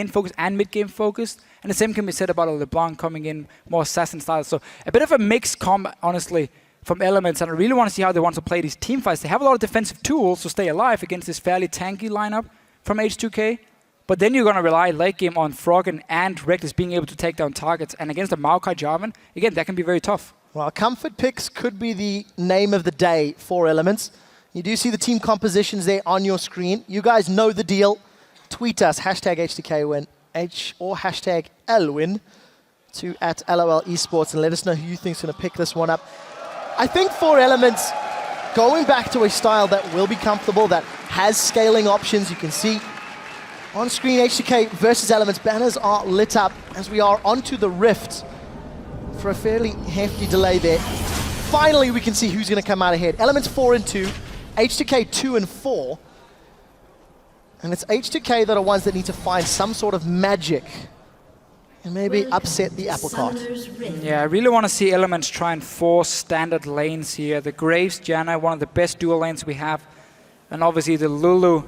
focused and mid-game focused. And the same can be said about a LeBlanc coming in more assassin style. So a bit of a mixed comp, honestly, from Elements. And I really want to see how they want to play these team fights. They have a lot of defensive tools to stay alive against this fairly tanky lineup from H2k. But then you're going to rely late game on Froggen and Reckless being able to take down targets. And against the Maokai Jarvan, again, that can be very tough. Well, comfort picks could be the name of the day for Elements. You do see the team compositions there on your screen. You guys know the deal. Tweet us, #H2KWin, or #LWin to @LOL Esports, and let us know who you think is going to pick this one up. I think for Elements, going back to a style that will be comfortable, that has scaling options, you can see on screen H2k versus Elements. Banners are lit up as we are onto the Rift for a fairly hefty delay there. Finally, we can see who's going to come out ahead. Elements 4 and 2, H2k 2 and 4. And it's H2k that are ones that need to find some sort of magic and maybe upset the apple cart. Yeah, I really want to see Elements try and force standard lanes here. The Graves, Janna, one of the best dual lanes we have. And obviously the Lulu,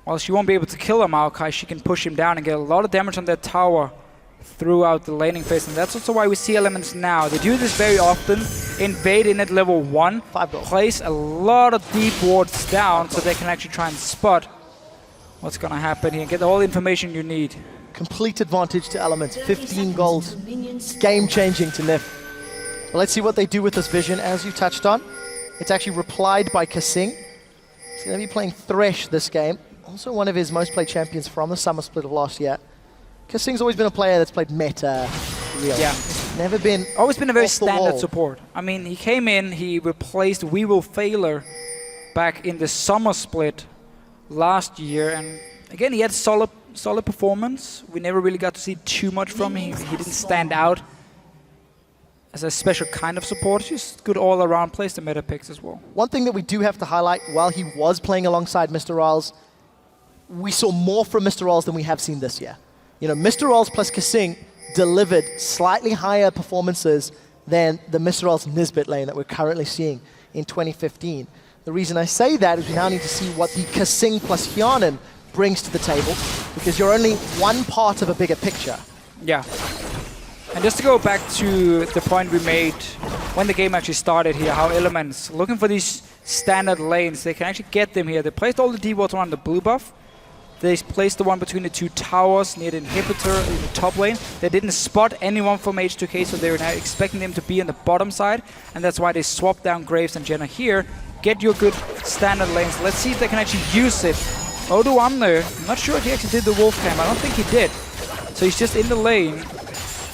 while she won't be able to kill a Maokai, she can push him down and get a lot of damage on that tower throughout the laning phase. And that's also why we see Elements now. They do this very often, invade in at level 1, place a lot of deep wards down so they can actually try and spot what's going to happen here and get all the information you need. Complete advantage to Elements, 15 gold. Game-changing to Nif. Well, let's see what they do with this vision, as you touched on. It's actually replied by Kasing. He's going to be playing Thresh this game. Also one of his most played champions from the summer split of last year. Kasing's always been a player that's played meta, real. Yeah. Never been always been a very standard support. I mean, he came in, he replaced We Will FLICKR back in the summer split last year, and again, he had solid performance. We never really got to see too much from him. He didn't stand out as a special kind of support. Just good all-around, plays the meta picks as well. One thing that we do have to highlight, while he was playing alongside Mr. Riles, we saw more from Mr. Riles than we have seen this year. You know, Mr. Riles plus Kasing delivered slightly higher performances than the Mr. Riles Nisbet lane that we're currently seeing in 2015. The reason I say that is we now need to see what the Kasing plus Hyanan brings to the table, because you're only one part of a bigger picture. Yeah. And just to go back to the point we made when the game actually started here, how Elements, looking for these standard lanes, they can actually get them here. They placed all the D-wards around the blue buff. They placed the one between the two towers near the inhibitor in the top lane. They didn't spot anyone from H2k, so they were now expecting them to be on the bottom side. And that's why they swapped down Graves and Jenna here. Get your good standard lanes. Let's see if they can actually use it. Odo there. I'm not sure if he actually did the wolf cam. I don't think he did. So he's just in the lane.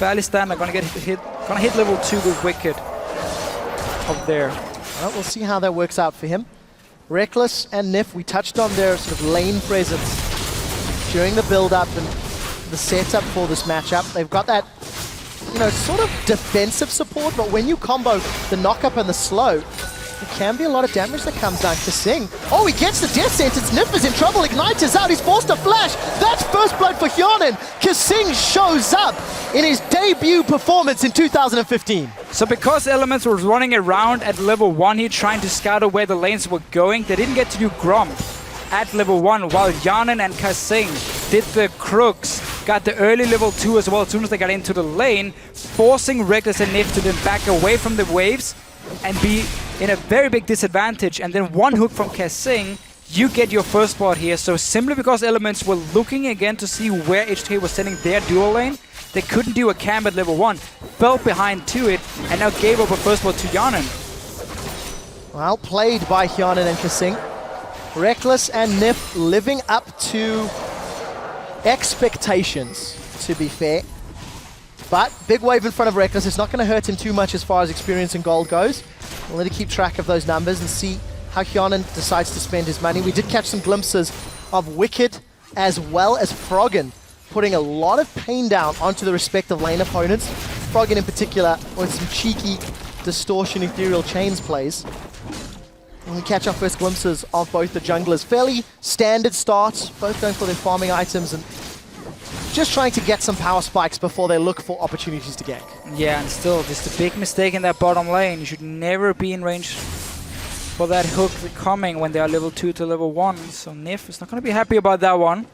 Fairly standard. Gonna hit level 2 with Wicked up there. Well, we'll see how that works out for him. Reckless and Nif, we touched on their sort of lane presence during the build-up and the setup for this matchup. They've got that, you know, sort of defensive support, but when you combo the knock-up and the slow, there can be a lot of damage that comes down to Sing. Oh, he gets the death sentence. Nif is in trouble. Ignite is out. He's forced to flash. That's first blood for Hyonin. Kasing shows up in his debut performance in 2015. So because Elements was running around at level 1 here trying to scout out where the lanes were going, they didn't get to do Gromp at level 1, while Hyonin and Kasing did the Crooks, got the early level 2 as well as soon as they got into the lane, forcing Reckless and Nif to then back away from the waves and be in a very big disadvantage. And then one hook from Kasing, you get your first spot here. So simply because Elements were looking again to see where H2k was sending their dual lane, they couldn't do a camp at level 1, fell behind to it, and now gave up a first spot to Hyonin. Well played by Hyonin and Kasing. Reckless and Nif living up to expectations, to be fair. But big wave in front of Reckless. It's not going to hurt him too much as far as experience and gold goes. We'll need to keep track of those numbers and see how Hyonin decides to spend his money. We did catch some glimpses of Wicked as well as Froggen, putting a lot of pain down onto the respective lane opponents. Froggen in particular with some cheeky distortion ethereal chains plays. And we catch our first glimpses of both the junglers. Fairly standard starts, both going for their farming items and just trying to get some power spikes before they look for opportunities to gank. Yeah, and still just a big mistake in that bottom lane. You should never be in range for that hook coming when they are level 2 to level 1. So Nif is not going to be happy about that one.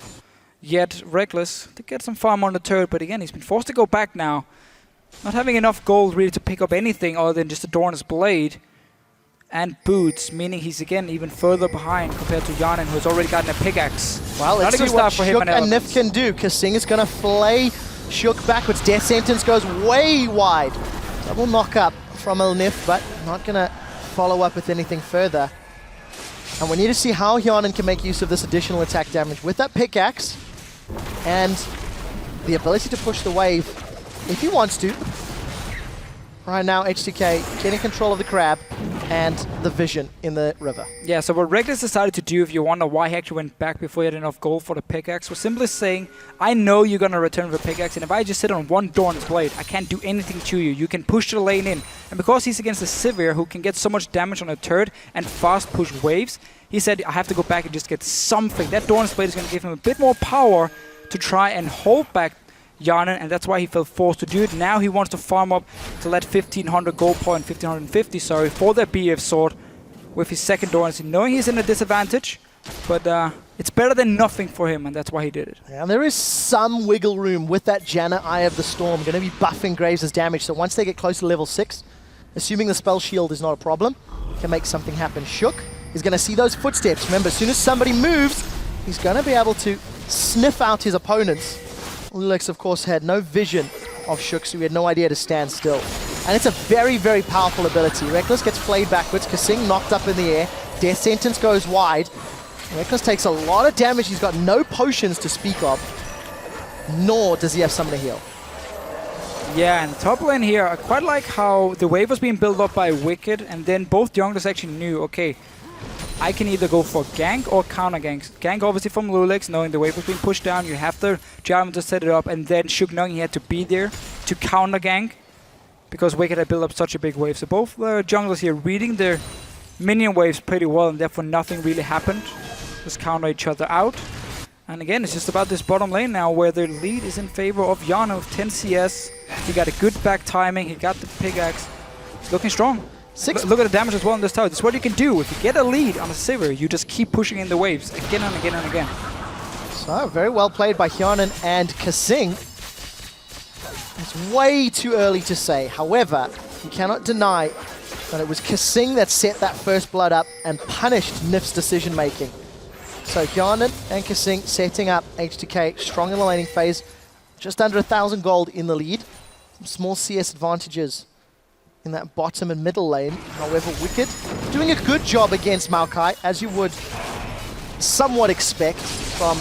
Yet Reckless to get some farm on the turret, but again, he's been forced to go back now. Not having enough gold really to pick up anything other than just a Dorn's Blade and boots, meaning he's again even further behind compared to Hyonin, who's already gotten a pickaxe. Well, let's see what Shook and Nif can do. Kasing is going to flay Shook backwards. Death sentence goes way wide. Double knock up from El Nif, but not going to follow up with anything further. And we need to see how Hyonin can make use of this additional attack damage with that pickaxe and the ability to push the wave if he wants to. Right now, H2k getting control of the crab and the vision in the river. Yeah, so what Reckless decided to do, if you wonder why he actually went back before he had enough gold for the pickaxe, was simply saying, I know you're going to return with a pickaxe, and if I just sit on one Dorn's Blade, I can't do anything to you. You can push the lane in. And because he's against a Sivir who can get so much damage on a turret and fast push waves, he said, I have to go back and just get something. That Dorn's Blade is going to give him a bit more power to try and hold back Hyonin, and that's why he felt forced to do it. Now he wants to farm up to let 1500 gold point, 1550, sorry, for that BF sword with his second Dorn's, knowing he's in a disadvantage, but it's better than nothing for him, and that's why he did it. Yeah, and there is some wiggle room with that Janna Eye of the Storm, going to be buffing Graves' damage, so once they get close to level 6, assuming the spell shield is not a problem, can make something happen. Shook is going to see those footsteps. Remember, as soon as somebody moves, he's going to be able to sniff out his opponents. Lulix, of course, had no vision of Shook, so he had no idea to stand still. And it's a very, very powerful ability. Reckless gets played backwards, Kasing knocked up in the air, Death Sentence goes wide. Reckless takes a lot of damage, he's got no potions to speak of, nor does he have someone to heal. Yeah, and the top lane here, I quite like how the wave was being built up by Wicked, and then both junglers actually knew, okay, I can either go for gank or counter gank. Gank obviously from Lulix, knowing the wave was being pushed down, you have the Jarvan to set it up, and then Shook knowing he had to be there to counter gank, because Wicked had built up such a big wave. So both junglers here reading their minion waves pretty well, and therefore nothing really happened. Just counter each other out. And again, it's just about this bottom lane now, where the lead is in favor of Hyonin with 10 CS. He got a good back timing, he got the pickaxe. It's looking strong. Look at the damage as well on this tower. This is what you can do. If you get a lead on a Sivir, you just keep pushing in the waves again and again and again. So, very well played by Hyonin and Kasing. It's way too early to say. However, you cannot deny that it was Kasing that set that first blood up and punished Nif's decision making. So Hyanan and Kasing setting up H2k strong in the laning phase, just under 1,000 gold in the lead. Some small CS advantages in that bottom and middle lane. However, Wicked doing a good job against Maokai, as you would somewhat expect from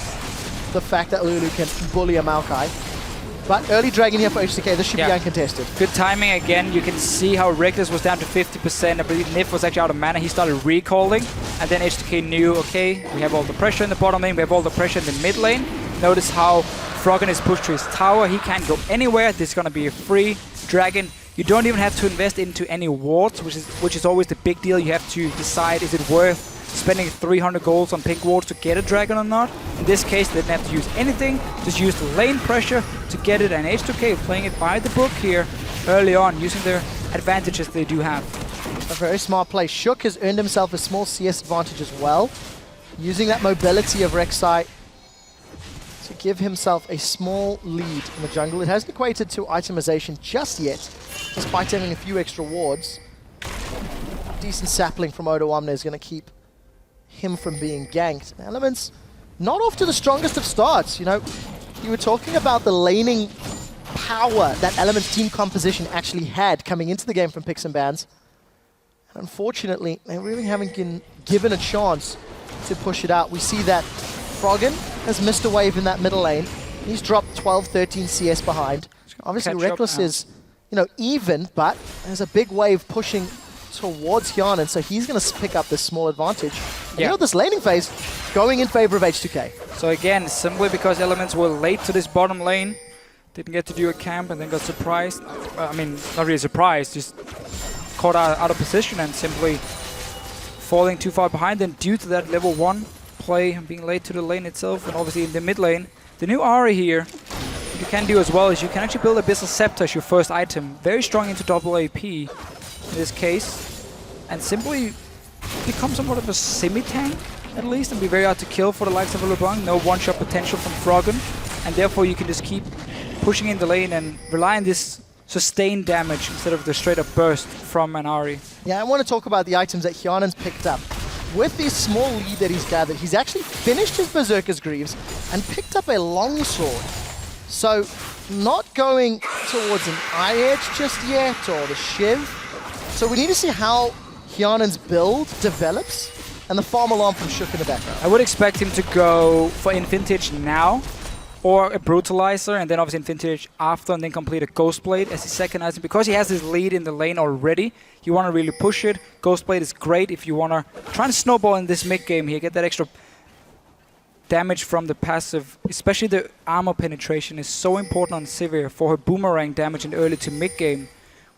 the fact that Lulu can bully a Maokai. But early dragon here for H2k, this should be uncontested. Good timing again. You can see how Reckless was down to 50%. I believe Nif was actually out of mana. He started recalling, and then H2k knew, okay, we have all the pressure in the bottom lane, we have all the pressure in the mid lane. Notice how Froggen is pushed to his tower. He can't go anywhere. This is going to be a free dragon. You don't even have to invest into any wards, which is always the big deal. You have to decide, is it worth spending 300 golds on pink wards to get a dragon or not? In this case, they didn't have to use anything, just use the lane pressure to get it, and H2k playing it by the book here early on, using their advantages they do have. A very smart play. Shook has earned himself a small CS advantage as well, using that mobility of Rek'Sai to give himself a small lead in the jungle. It hasn't equated to itemization just yet, despite having a few extra wards. Decent sapling from Odoamne is going to keep him from being ganked. Elements not off to the strongest of starts. You know, you were talking about the laning power that Element's team composition actually had coming into the game from Picks and Bans. And unfortunately, they really haven't been given a chance to push it out. We see that Froggen has missed a wave in that middle lane. He's dropped 12, 13 CS behind. Obviously, Reckless is, you know, even, but there's a big wave pushing towards Hyanan, so he's going to pick up this small advantage. And you know, this laning phase going in favor of H2k. So again, simply because Elements were late to this bottom lane, didn't get to do a camp and then got surprised. I mean, not really surprised, just caught out of position and simply falling too far behind. And due to that level 1 play and being late to the lane itself, and obviously in the mid lane, the new Ahri here, what you can do as well is you can actually build Abyssal Scepter as your first item. Very strong into double AP in this case, and simply become somewhat of a semi-tank at least, and be very hard to kill for the likes of a LeBlanc. No one-shot potential from Froggen, and therefore you can just keep pushing in the lane and rely on this sustained damage instead of the straight-up burst from an Ahri. Yeah, I want to talk about the items that Hyanan's picked up. With this small lead that he's gathered, he's actually finished his Berserker's Greaves and picked up a longsword. So, not going towards an Eye Edge just yet, or the Shiv. So we need to see how Hyanan's build develops, and the farm alarm from Shook in the background. I would expect him to go for Infintage now, or a Brutalizer, and then obviously Infintage after, and then complete a Ghostblade as his second item. Because he has his lead in the lane already, you want to really push it. Ghostblade is great if you want to try and snowball in this mid-game here, get that extra damage from the passive. Especially the armor penetration is so important on Sivir for her boomerang damage in early to mid-game,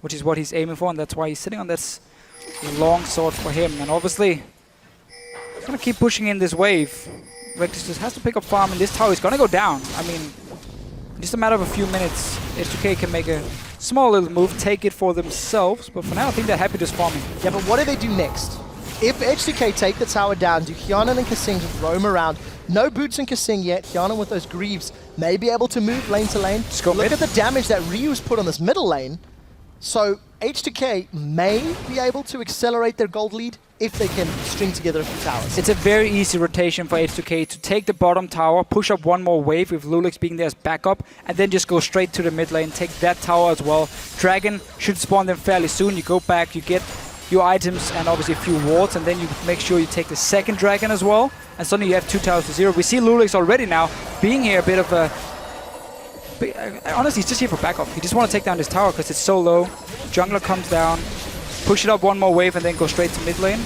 which is what he's aiming for, and that's why he's sitting on this long sword for him. And obviously, he's going to keep pushing in this wave. Reckless just has to pick up farm, and this tower is going to go down. I mean, in just a matter of a few minutes, H2k can make a small little move, take it for themselves, but for now I think they're happy just farming. Yeah, but what do they do next? If H2k take the tower down, do Hyanan and Kasing just roam around? No boots in Kasing yet. Hyanan with those Greaves may be able to move lane to lane. Look at the damage that Ryu's put on this middle lane. So H2k may be able to accelerate their gold lead if they can string together a few towers. It's a very easy rotation for H2k to take the bottom tower, push up one more wave with Lulix being there as backup, and then just go straight to the mid lane, take that tower as well. Dragon should spawn them fairly soon. You go back, you get your items and obviously a few wards, and then you make sure you take the second dragon as well, and suddenly you have 2 towers to 0. We see Lulix already now being here a bit of a... honestly, he's just here for backup. He just want to take down this tower because it's so low. Jungler comes down, push it up one more wave, and then go straight to mid lane.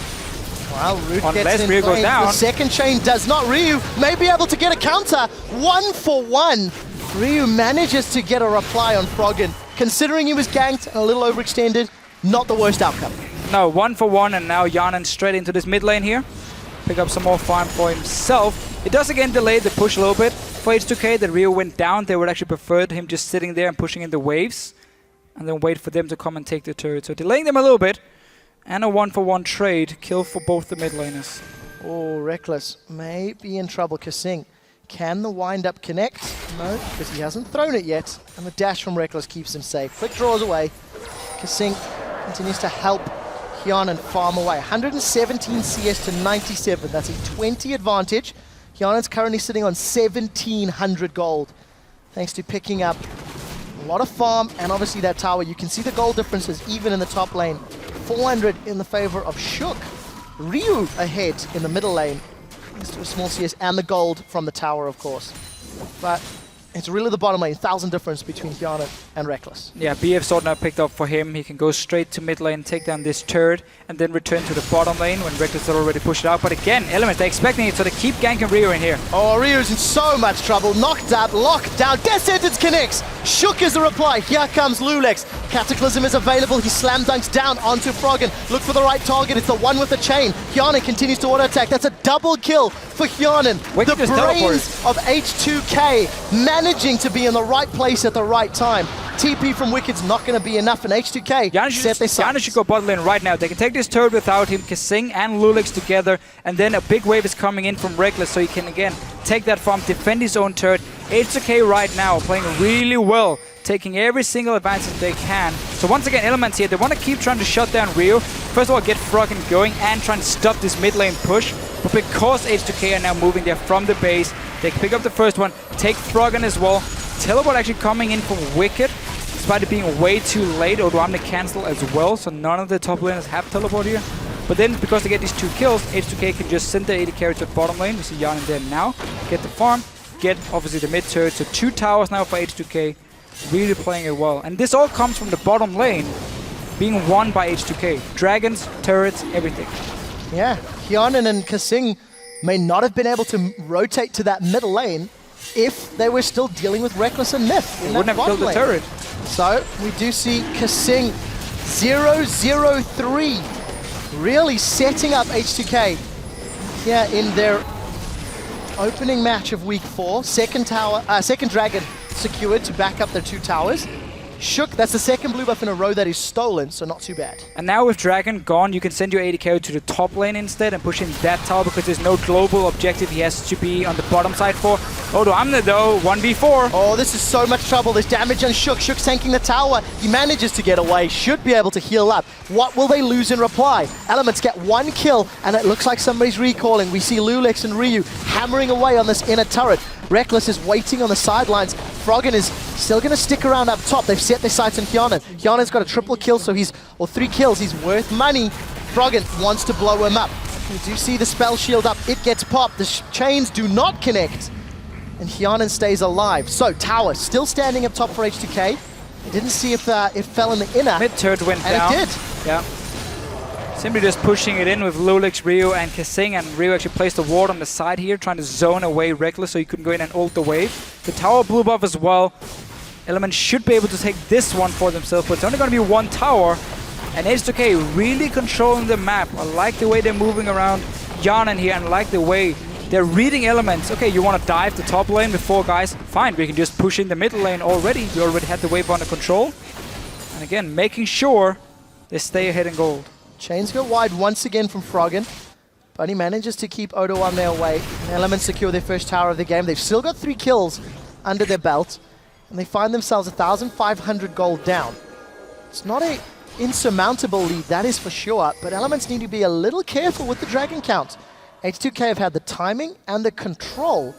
Wow, Root Unless gets in Ryu goes play. down. The second chain does not. Ryu may be able to get a counter. 1 for 1. Ryu manages to get a reply on Froggen. Considering he was ganked and a little overextended, not the worst outcome. No, 1 for 1, and now Hyanan straight into this mid lane here. Pick up some more farm for himself. It does again delay the push a little bit. For H2k, the Ryu went down. They would actually prefer him just sitting there and pushing in the waves, and then wait for them to come and take the turret. So delaying them a little bit, and a 1 for 1 trade. Kill for both the mid laners. Oh, Reckless may be in trouble. Kasing Can the wind-up connect? No, because he hasn't thrown it yet. And the dash from Reckless keeps him safe. Quick draws away. Kasing continues to help Hyanan farm away. 117 CS to 97. That's a 20 advantage. Hyanan's currently sitting on 1,700 gold. Thanks to picking up a lot of farm and obviously that tower. You can see the gold differences even in the top lane. 400 in the favor of Shook. Ryu ahead in the middle lane. Thanks to a small CS and the gold from the tower, of course. But it's really the bottom lane. 1,000 difference between Hyanan and Reckless. Yeah, BF sword now picked up for him. He can go straight to mid lane, take down this turret, and then return to the bottom lane when Reckless had already pushed it out. But again, Elements, they're expecting it, so they keep ganking Ryu in here. Oh, Ryu's in so much trouble. Knocked up, locked down. Death Sentence connects. Shook is the reply. Here comes Lulex. Cataclysm is available. He slam dunks down onto Froggen. Look for the right target. It's the one with the chain. Hyanan continues to auto attack. That's a double kill for Hyanan. Wicked The just brains of H2k managing to be in the right place at the right time. TP from Wicked's not going to be enough, and H2k set their sights. Yana should go bot lane right now. They can take this turret without him, Kasing and Lulex together, and then a big wave is coming in from Reckless, so he can again take that farm, defend his own turret. H2k right now playing really well, taking every single advantage they can. So once again, Elements here, they want to keep trying to shut down Ryu. First of all, get Froggen going and try and stop this mid lane push. But because H2k are now moving there from the base, they can pick up the first one, take Froggen as well. Teleport actually coming in from Wicked, despite it being way too late. Odoamne cancel as well, so none of the top laners have teleport here. But then, because they get these 2 kills, H2k can just send the AD carry to the bottom lane. We see Hyanan there now. Get the farm, get obviously the mid turret. So 2 towers now for H2k. Really playing it well. And this all comes from the bottom lane being won by H2k. Dragons, turrets, everything. Yeah, Hyanan and Kasing may not have been able to rotate to that middle lane if they were still dealing with Reckless and Myth. They wouldn't have killed the turret. So we do see Kasing 0-0-3 really setting up H2k here in their opening match of week 4. Second dragon secured to back up their 2 towers. Shook, that's the second blue buff in a row that is stolen, so not too bad. And now with Dragon gone, you can send your AD carry to the top lane instead and push in that tower because there's no global objective he has to be on the bottom side for. Odoamne though, 1v4. Oh, this is so much trouble. There's damage on Shook. Shook's tanking the tower. He manages to get away. Should be able to heal up. What will they lose in reply? Elements get 1 kill, and it looks like somebody's recalling. We see Lulex and Ryu hammering away on this inner turret. Reckless is waiting on the sidelines. Froggen is still going to stick around up top. They've set their sights on Hyanan. Hyanan's got a triple kill, so or 3 kills. He's worth money. Froggen wants to blow him up. You do see the spell shield up. It gets popped. The chains do not connect. And Hyanan stays alive. So, tower still standing up top for H2k. I didn't see if it fell in the inner. Mid turret went down. And it did. Yeah. Simply just pushing it in with Lulex, Ryu, and Kasing, and Ryu actually placed a ward on the side here, trying to zone away Reckless so he couldn't go in and ult the wave. The tower blew buff as well. Element should be able to take this one for themselves, but it's only going to be 1 tower. And H2k really controlling the map. I like the way they're moving around Hyanan here, and I like the way they're reading Elements. Okay, you want to dive the top lane before, guys? Fine, we can just push in the middle lane already. We already had the wave under control. And again, making sure they stay ahead in gold. Chains go wide once again from Froggen, but he manages to keep Odoamne away. And Elements secure their first tower of the game. They've still got 3 kills under their belt, and they find themselves 1,500 gold down. It's not an insurmountable lead, that is for sure, but Elements need to be a little careful with the dragon count. H2k have had the timing and the control.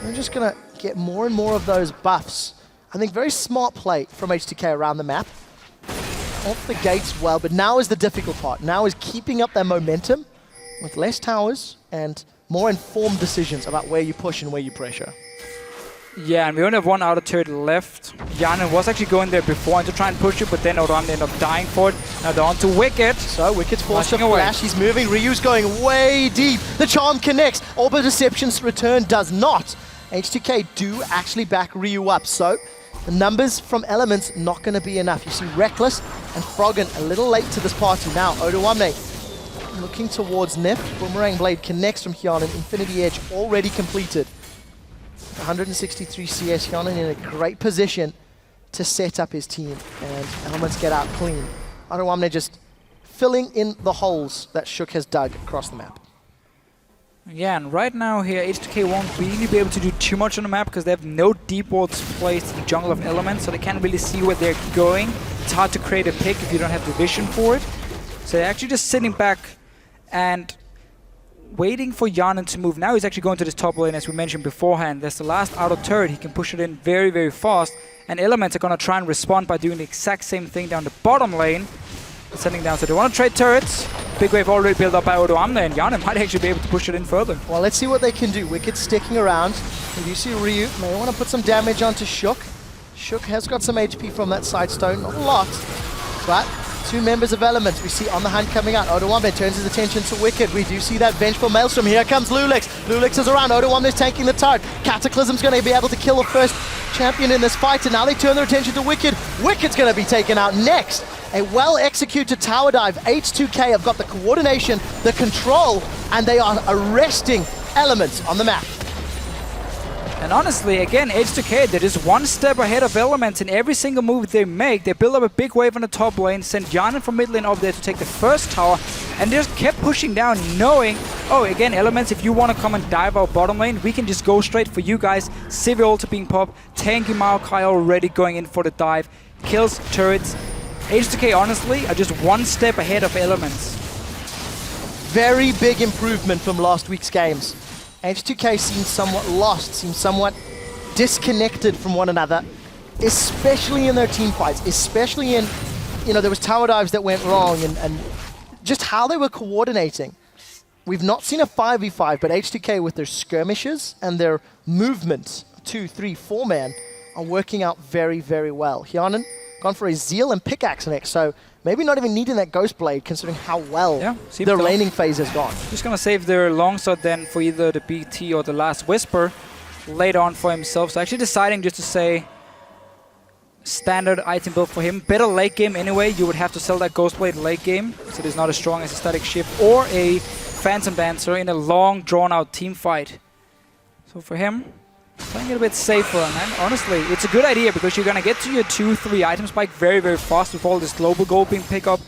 They're just going to get more and more of those buffs. I think very smart play from H2k around the map. Off the gates well, but now is the difficult part. Now is keeping up their momentum with less towers and more informed decisions about where you push and where you pressure. Yeah, and we only have 1 outer turret left. Hyanan was actually going there before and to try and push it, but then Odoamne ended up dying for it. Now they're on to Wicked. So Wicked's forced to away. flash. He's moving. Ryu's going way deep. The charm connects. Orb of Deception's return does not. H2k do actually back Ryu up, so the numbers from Elements not going to be enough. You see Reckless and Froggen a little late to this party. Now Odoamne looking towards Nif. Boomerang Blade connects from Hyanan. Infinity Edge already completed. 163 CS. Hyanan in a great position to set up his team. And Elements get out clean. Odoamne just filling in the holes that Shook has dug across the map. Yeah, and right now here, H2k won't really be able to do too much on the map because they have no deep wards placed in the jungle of elements, so they can't really see where they're going. It's hard to create a pick if you don't have the vision for it. So they're actually just sitting back and waiting for Yanin to move. Now he's actually going to this top lane, as we mentioned beforehand. There's the last outer turret. He can push it in very, very fast. And Elements are going to try and respond by doing the exact same thing down the bottom lane. Sending down, so they want to trade turrets. Big wave already built up by Odoamne, and Yanin might actually be able to push it in further. Well, let's see what they can do. Wicked sticking around. And you see Ryu may want to put some damage onto Shook. Shook has got some HP from that side stone, not a lot, but two members of Elements we see on the hand coming out. Odoamne turns his attention to Wicked. We do see that vengeful Maelstrom. Here comes Lulix. Lulix is around. Odoamne's taking the turret. Cataclysm's going to be able to kill the first champion in this fight, and now they turn their attention to Wicked. Wicked's going to be taken out next. A well-executed tower dive. H2k have got the coordination, the control, and they are arresting Elements on the map. And honestly, again, H2k, they're just one step ahead of Elements in every single move they make. They build up a big wave on the top lane, send Yanin from mid lane over there to take the first tower, and they just kept pushing down, knowing, oh, again, Elements, if you want to come and dive our bottom lane, we can just go straight for you guys. Civil ulti being popped, tanky Maokai already going in for the dive, kills turrets. H2k, honestly, are just one step ahead of Elements. Very big improvement from last week's games. H2k seems somewhat lost, seems somewhat disconnected from one another, especially in their team fights, especially in, there was tower dives that went wrong and just how they were coordinating. We've not seen a 5v5, but H2k with their skirmishes and their movements, 2, 3, 4 man, are working out very, very well. Yanin gone for a Zeal and Pickaxe next, so maybe not even needing that Ghost Blade considering how well their laning phase has gone. Just gonna save their longsword then for either the BT or the last Whisper later on for himself. So actually deciding just to say standard item build for him. Better late game anyway. You would have to sell that Ghost Blade late game, so there's not as strong as a Static Shift or a Phantom Dancer in a long drawn out team fight. So for him, playing it a bit safer, and honestly, it's a good idea because you're gonna get to your 2-3 item spike very, very fast with all this global gold being picked up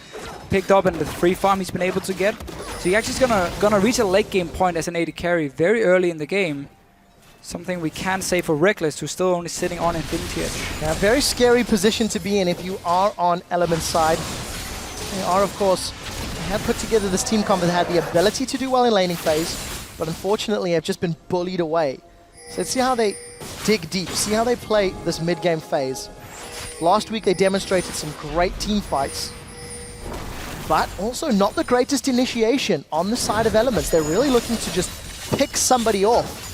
and the free farm he's been able to get. So you're actually gonna reach a late game point as an AD carry very early in the game. Something we can say for Reckless, who's still only sitting on Infinity Edge. Yeah, very scary position to be in if you are on Element's side. They are, of course, they have put together this team comp that had the ability to do well in laning phase, but unfortunately have just been bullied away. So let's see how they dig deep, see how they play this mid-game phase. Last week they demonstrated some great team fights, but also not the greatest initiation on the side of Elements. They're really looking to just pick somebody off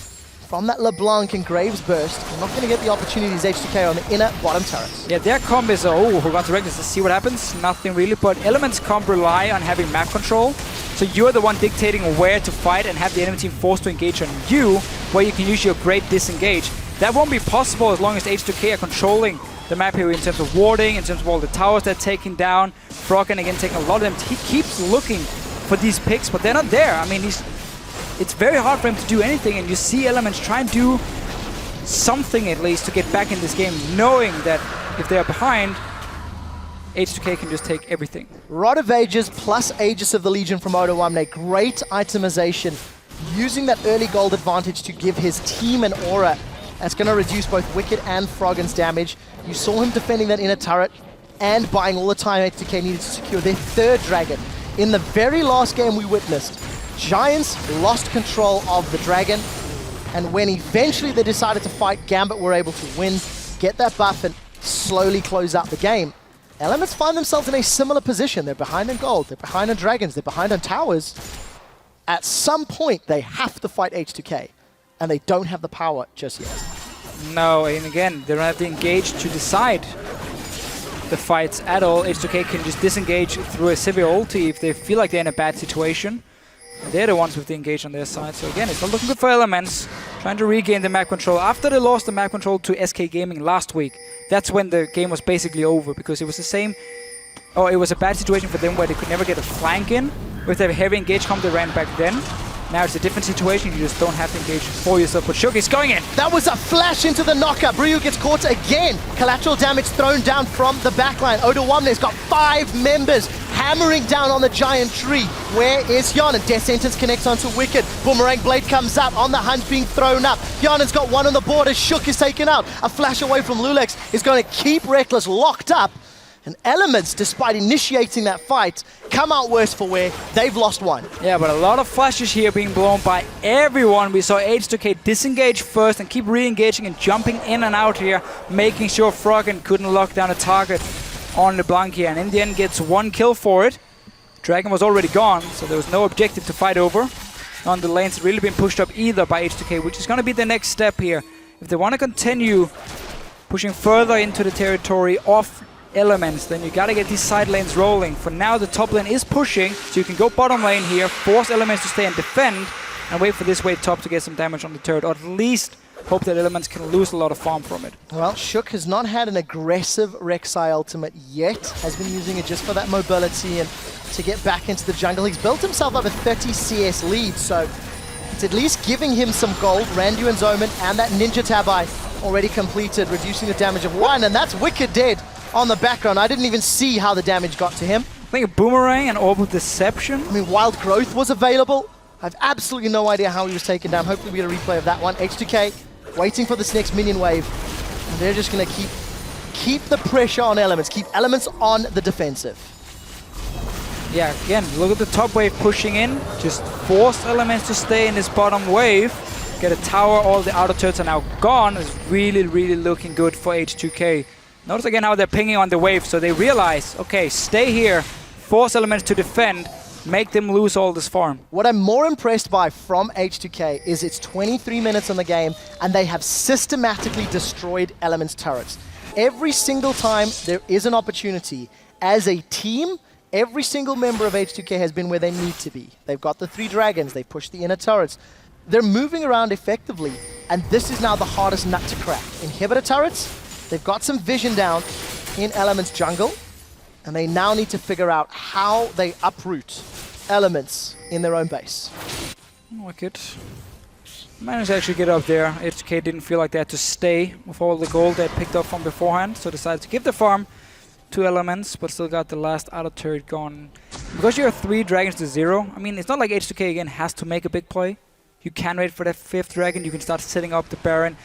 from that LeBlanc and Graves burst. They're not going to get the opportunities H2k on the inner bottom turrets. Yeah, their comp is, we're going to Reckless to see what happens. Nothing really, but Elements comp rely on having map control. So you're the one dictating where to fight and have the enemy team forced to engage on you, where you can use your great disengage. That won't be possible as long as H2k are controlling the map here in terms of warding, in terms of all the towers they're taking down. Froggen again taking a lot of them. He keeps looking for these picks, but they're not there. I mean, it's very hard for him to do anything, and you see Elements try and do something at least to get back in this game, knowing that if they're behind, H2k can just take everything. Rod of Ages plus Aegis of the Legion from Odoamne. Great itemization, using that early gold advantage to give his team an aura. That's going to reduce both Wicked and Froggen's damage. You saw him defending that inner turret and buying all the time H2k needed to secure their third dragon. In the very last game we witnessed, Giants lost control of the dragon, and when eventually they decided to fight, Gambit were able to win, get that buff, and slowly close out the game. Elements find themselves in a similar position. They're behind on gold, they're behind on dragons, they're behind on towers. At some point, they have to fight H2k, and they don't have the power just yet. No, and again, they don't have to engage to decide the fights at all. H2k can just disengage through a Civil ulti if they feel like they're in a bad situation. They're the ones with the engage on their side. So again, it's not looking good for Elements. Trying to regain the map control. After they lost the map control to SK Gaming last week, that's when the game was basically over, because it was the same... Oh, it was a bad situation for them where they could never get a flank in. With their heavy engage comp, they ran back then. Now it's a different situation, you just don't have to engage for yourself, but Shook is going in! That was a flash into the knockup. Ryu gets caught again. Collateral damage thrown down from the backline. Odoamne's got 5 members hammering down on the giant tree. Where is Hyanan? Death Sentence connects onto Wicked. Boomerang Blade comes up on the hunt being thrown up. Hyanan's got one on the board as Shook is taken out. A flash away from Lulex is going to keep Reckless locked up. And Elements, despite initiating that fight, come out worse for wear. They've lost one. Yeah, but a lot of flashes here being blown by everyone. We saw H2k disengage first and keep re-engaging and jumping in and out here, making sure Froggen couldn't lock down a target on LeBlanc here. And in the end gets one kill for it. Dragon was already gone, so there was no objective to fight over. None of the lanes had really been pushed up either by H2k, which is going to be the next step here. If they want to continue pushing further into the territory of Elements, then you gotta get these side lanes rolling. For now, the top lane is pushing, so you can go bottom lane here, force Elements to stay and defend, and wait for this wave top to get some damage on the turret, or at least hope that Elements can lose a lot of farm from it. Well, Shook has not had an aggressive Rek'Sai ultimate yet, has been using it just for that mobility and to get back into the jungle. He's built himself up a 30 CS lead, so it's at least giving him some gold. Randuin's Omen and that Ninja Tabai already completed, reducing the damage of one, and that's Wicked dead. On the background, I didn't even see how the damage got to him. I think a Boomerang and Orb of Deception. I mean, Wild Growth was available. I have absolutely no idea how he was taken down. Hopefully we get a replay of that one. H2k waiting for this next minion wave. And they're just going to keep the pressure on Elements, keep Elements on the defensive. Yeah, again, look at the top wave pushing in. Just force Elements to stay in this bottom wave. Get a tower, all the outer turrets are now gone. It's really, really looking good for H2k. Notice again how they're pinging on the wave, so they realize, okay, stay here, force Elements to defend, make them lose all this farm. What I'm more impressed by from H2k is it's 23 minutes in the game, and they have systematically destroyed Elements turrets. Every single time there is an opportunity, as a team, every single member of H2k has been where they need to be. They've got the 3 dragons, they push the inner turrets. They're moving around effectively, and this is now the hardest nut to crack. Inhibitor turrets, they've got some vision down in Elements jungle, and they now need to figure out how they uproot Elements in their own base. Wicked. Managed to actually get up there. H2k didn't feel like they had to stay with all the gold they had picked up from beforehand, so decided to give the farm to Elements, but still got the last outer turret gone. Because you have 3 dragons to 0, I mean, it's not like H2k again has to make a big play. You can wait for that 5th dragon, you can start setting up the Baron.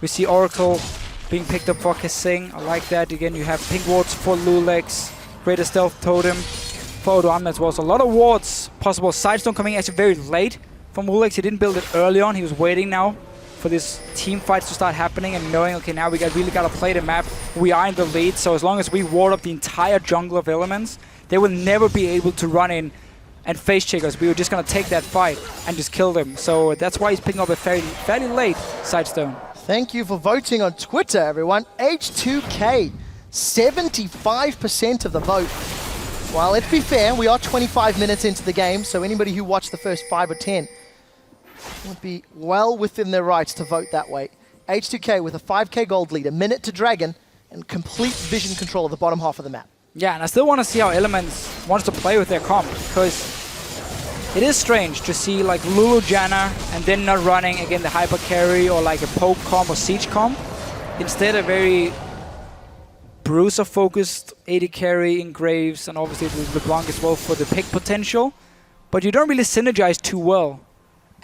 We see Oracle being picked up for Kasing. I like that. Again, you have pink wards for Lulex, greater stealth totem for Odoamne as well. So a lot of wards possible. Sidestone coming actually very late from Lulex. He didn't build it early on. He was waiting now for this team fights to start happening and knowing, okay, now we really got to play the map. We are in the lead, so as long as we ward up the entire jungle of Elements, they will never be able to run in and face check us. We were just going to take that fight and just kill them. So that's why he's picking up a fairly late Sidestone. Thank you for voting on Twitter, everyone. H2k, 75% of the vote. Well, let's be fair, we are 25 minutes into the game, so anybody who watched the first 5 or 10 would be well within their rights to vote that way. H2k with a 5k gold lead, a minute to Dragon, and complete vision control of the bottom half of the map. Yeah, and I still want to see how Elements wants to play with their comp, because it is strange to see like Lulu Janna and then not running again the hyper carry or like a poke comp or siege comp. Instead a very bruiser focused AD carry in Graves and obviously LeBlanc as well for the pick potential. But you don't really synergize too well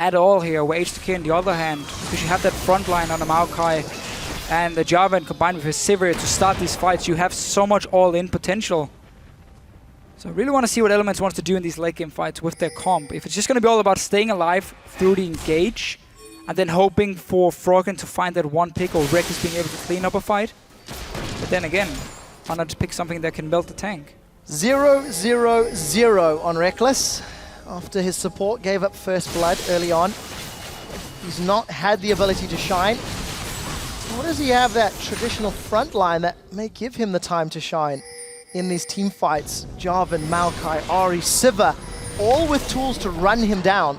at all here, where H2k on the other hand, because you have that front line on the Maokai and the Jarvan combined with his Sivir to start these fights, you have so much all-in potential. So I really want to see what Elements wants to do in these late game fights with their comp. If it's just going to be all about staying alive through the engage and then hoping for Froggen to find that one pick or Reckless being able to clean up a fight. But then again, why not just pick something that can melt the tank? 0-0-0 on Reckless after his support gave up first blood early on. He's not had the ability to shine. What does he have that traditional front line that may give him the time to shine in these team fights? Jarvan, Maokai, Ahri, Sivir, all with tools to run him down.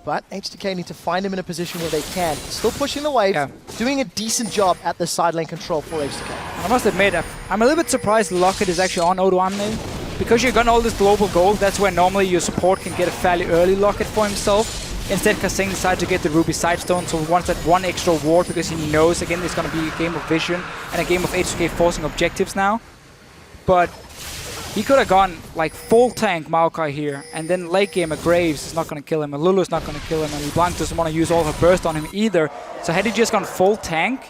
But H2k need to find him in a position where they can. Still pushing the wave, doing a decent job at the side lane control for H2k. And I must admit, I'm a little bit surprised Locket is actually on Odoamne. Because you've got all this global gold, that's where normally your support can get a fairly early Locket for himself. Instead, Kasing decided to get the Ruby Sidestone, so he wants that one extra ward because he knows, again, there's going to be a game of vision and a game of H2k forcing objectives now. But He could have gone like full tank Maokai here, and then late game a Graves is not going to kill him, a Lulu is not going to kill him, and LeBlanc doesn't want to use all her burst on him either. So had he just gone full tank,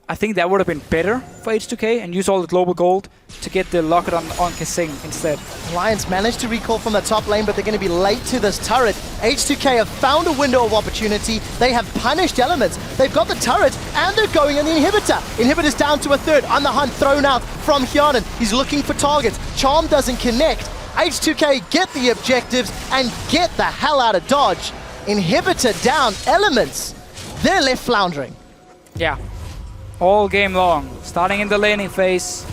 I think that would have been better for H2k and use all the global gold to get the locket on Kasing instead. Lions managed to recall from the top lane, but they're going to be late to this turret. H2k have found a window of opportunity. They have punished Elements. They've got the turret, and they're going on the inhibitor. Inhibitor's down to a third. On the hunt, thrown out from Hyanan. He's looking for targets. Charm doesn't connect. H2k get the objectives and get the hell out of Dodge. Inhibitor down. Elements, they're left floundering. Yeah. All game long, starting in the laning phase,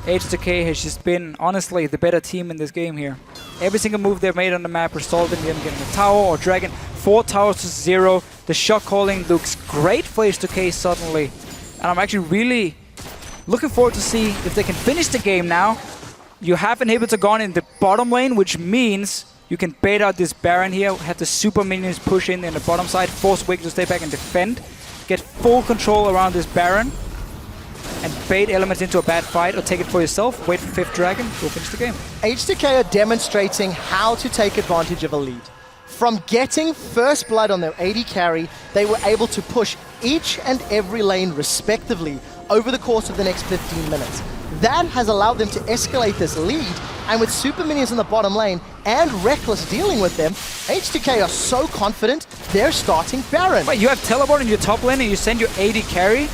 H2k has just been, honestly, the better team in this game here. Every single move they've made on the map resulted in them getting a tower or dragon. 4 towers to 0. The shot calling looks great for H2k suddenly. And I'm actually really looking forward to see if they can finish the game now. You have Inhibitor gone in the bottom lane, which means you can bait out this Baron here, have the super minions push in the bottom side, force Wicked to stay back and defend. Get full control around this Baron and bait Elements into a bad fight, or take it for yourself, wait for 5th Dragon, go finish the game. H2k are demonstrating how to take advantage of a lead. From getting first blood on their AD carry, they were able to push each and every lane respectively over the course of the next 15 minutes. That has allowed them to escalate this lead, and with super minions in the bottom lane and Reckless dealing with them, H2k are so confident they're starting Baron. Wait, you have teleport in your top lane and you send your AD carry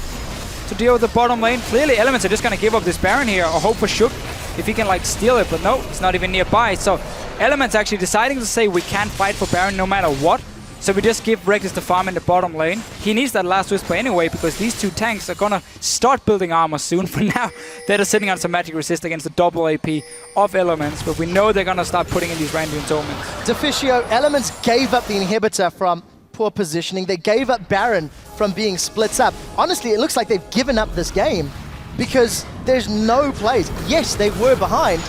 to deal with the bottom lane? Clearly Elements are just going to give up this Baron here or hope for Shook if he can like steal it, but no, it's not even nearby. So Elements actually deciding to say we can't fight for Baron no matter what. So we just give Reckless the farm in the bottom lane. He needs that last whisper anyway, because these two tanks are gonna start building armor soon. For now, they're just sitting on some magic resist against the double AP of Elements, but we know they're gonna start putting in these random entombments. Deficio, Elements gave up the inhibitor from poor positioning. They gave up Baron from being splits up. Honestly, it looks like they've given up this game because there's no plays. Yes, they were behind,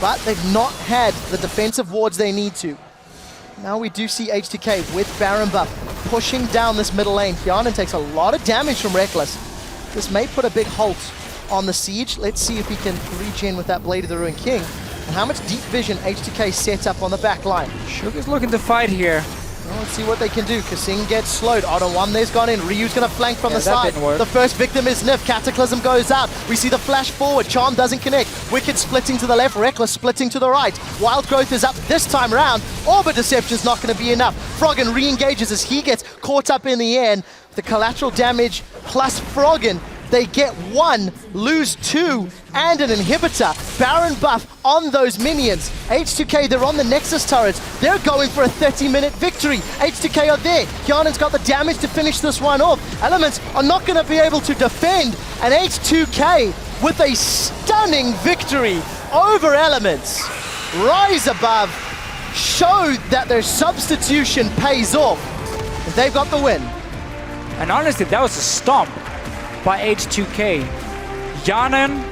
but they've not had the defensive wards they need to. Now we do see H2k with Baron buff pushing down this middle lane. Hyanan takes a lot of damage from Reckless. This may put a big halt on the siege. Let's see if he can regen with that Blade of the Ruined King. And how much deep vision H2k set up on the back line. Shook is looking to fight here. Well, let's see what they can do. Kasing gets slowed. One there's gone in. Ryu's going to flank from the side. The first victim is Nif. Cataclysm goes out. We see the flash forward. Charm doesn't connect. Wicked splitting to the left. Reckless splitting to the right. Wild Growth is up this time round. Orbit Deception's not going to be enough. Froggen re-engages as he gets caught up in the end. The collateral damage plus Froggen. They get 1, lose 2, and an inhibitor. Baron buff on those minions. H2k, they're on the Nexus turrets. They're going for a 30-minute victory. H2k are there. Hyanan's got the damage to finish this one off. Elements are not going to be able to defend. And H2k with a stunning victory over Elements. Rise above, show that their substitution pays off. They've got the win. And honestly, that was a stomp by H2k. Hyanan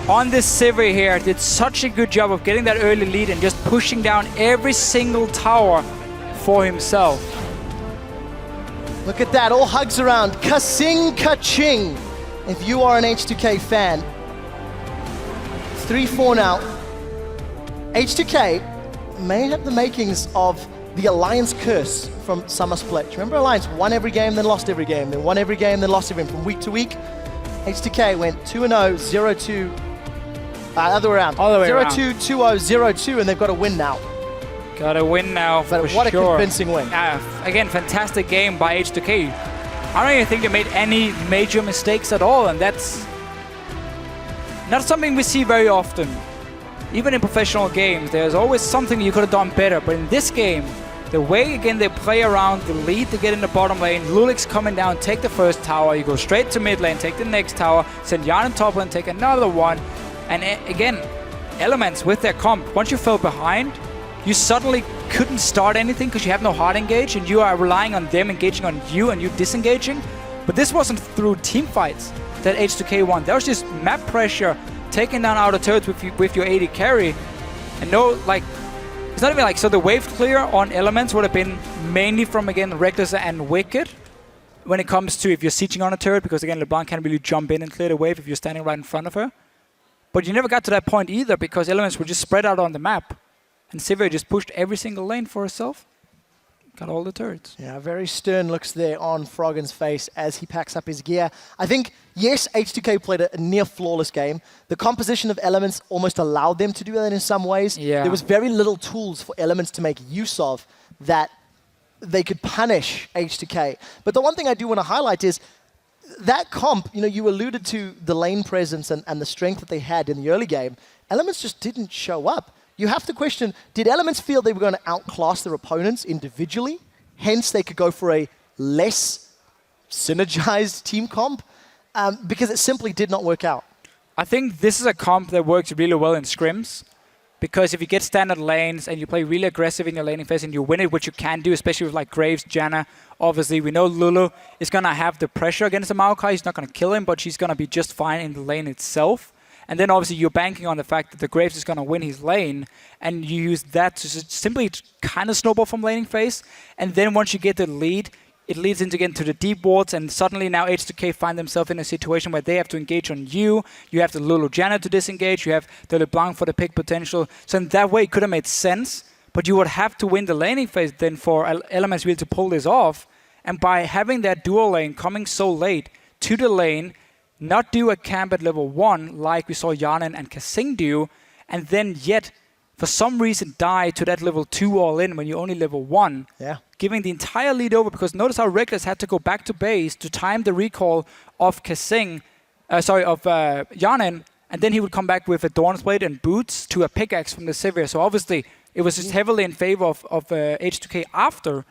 on this Sivir here did such a good job of getting that early lead and just pushing down every single tower for himself. Look at that, all hugs around. Kasing Kaching. If you are an H2k fan. 3-4 now. H2k may have the makings of the Alliance curse from Summer Split. Remember Alliance won every game, then lost every game, then won every game, then lost every game from week to week? H2k went 2-0, 0-2, other way around. 0-2, 2-0, 0-2, and they've got a win now. Got a win now, but for what sure. A convincing win. Again, fantastic game by H2k. I don't even think they made any major mistakes at all, and that's not something we see very often. Even in professional games, there's always something you could have done better, but in this game, the way, again, they play around the lead to get in the bottom lane, Lulik's coming down, take the first tower, you go straight to mid lane, take the next tower, send Hyanan top lane, take another one, and again, Elements with their comp, once you fell behind, you suddenly couldn't start anything because you have no hard engage, and you are relying on them engaging on you and you disengaging, but this wasn't through team fights that H2k won, that was just map pressure, taking down outer turrets with your AD carry, and no, like, it's not even like, so the wave clear on Elements would have been mainly from, again, Reckless and Wicked when it comes to if you're sieging on a turret, because, again, LeBlanc can't really jump in and clear the wave if you're standing right in front of her. But you never got to that point either because Elements were just spread out on the map. And Sivir just pushed every single lane for herself. Got all the turrets. Yeah, very stern looks there on Froggen's face as he packs up his gear. I think, yes, H2k played a near flawless game. The composition of Elements almost allowed them to do that in some ways. Yeah. There was very little tools for Elements to make use of that they could punish H2k. But the one thing I do want to highlight is that comp, you alluded to the lane presence and the strength that they had in the early game. Elements just didn't show up. You have to question, did Elements feel they were going to outclass their opponents individually? Hence, they could go for a less synergized team comp? Because it simply did not work out. I think this is a comp that works really well in scrims. Because if you get standard lanes and you play really aggressive in your laning phase and you win it, which you can do, especially with like Graves, Janna, obviously we know Lulu is going to have the pressure against the Maokai. He's not going to kill him, but she's going to be just fine in the lane itself. And then obviously you're banking on the fact that the Graves is going to win his lane, and you use that to simply kind of snowball from laning phase. And then once you get the lead, it leads into getting to the deep wards, and suddenly now H2k find themselves in a situation where they have to engage on you. You have the Lulu Janna to disengage. You have the LeBlanc for the pick potential. So in that way, it could have made sense, but you would have to win the laning phase then for Elements really to pull this off. And by having that dual lane coming so late to the lane, not do a camp at level 1 like we saw Yanin and Kasing do, and then yet, for some reason, die to that level 2 all-in when you're only level 1, giving the entire lead over, because notice how Reckless had to go back to base to time the recall of Yanin, and then he would come back with a Dawn's Blade and boots to a pickaxe from the Sivir. So obviously, it was just heavily in favor of H2k after,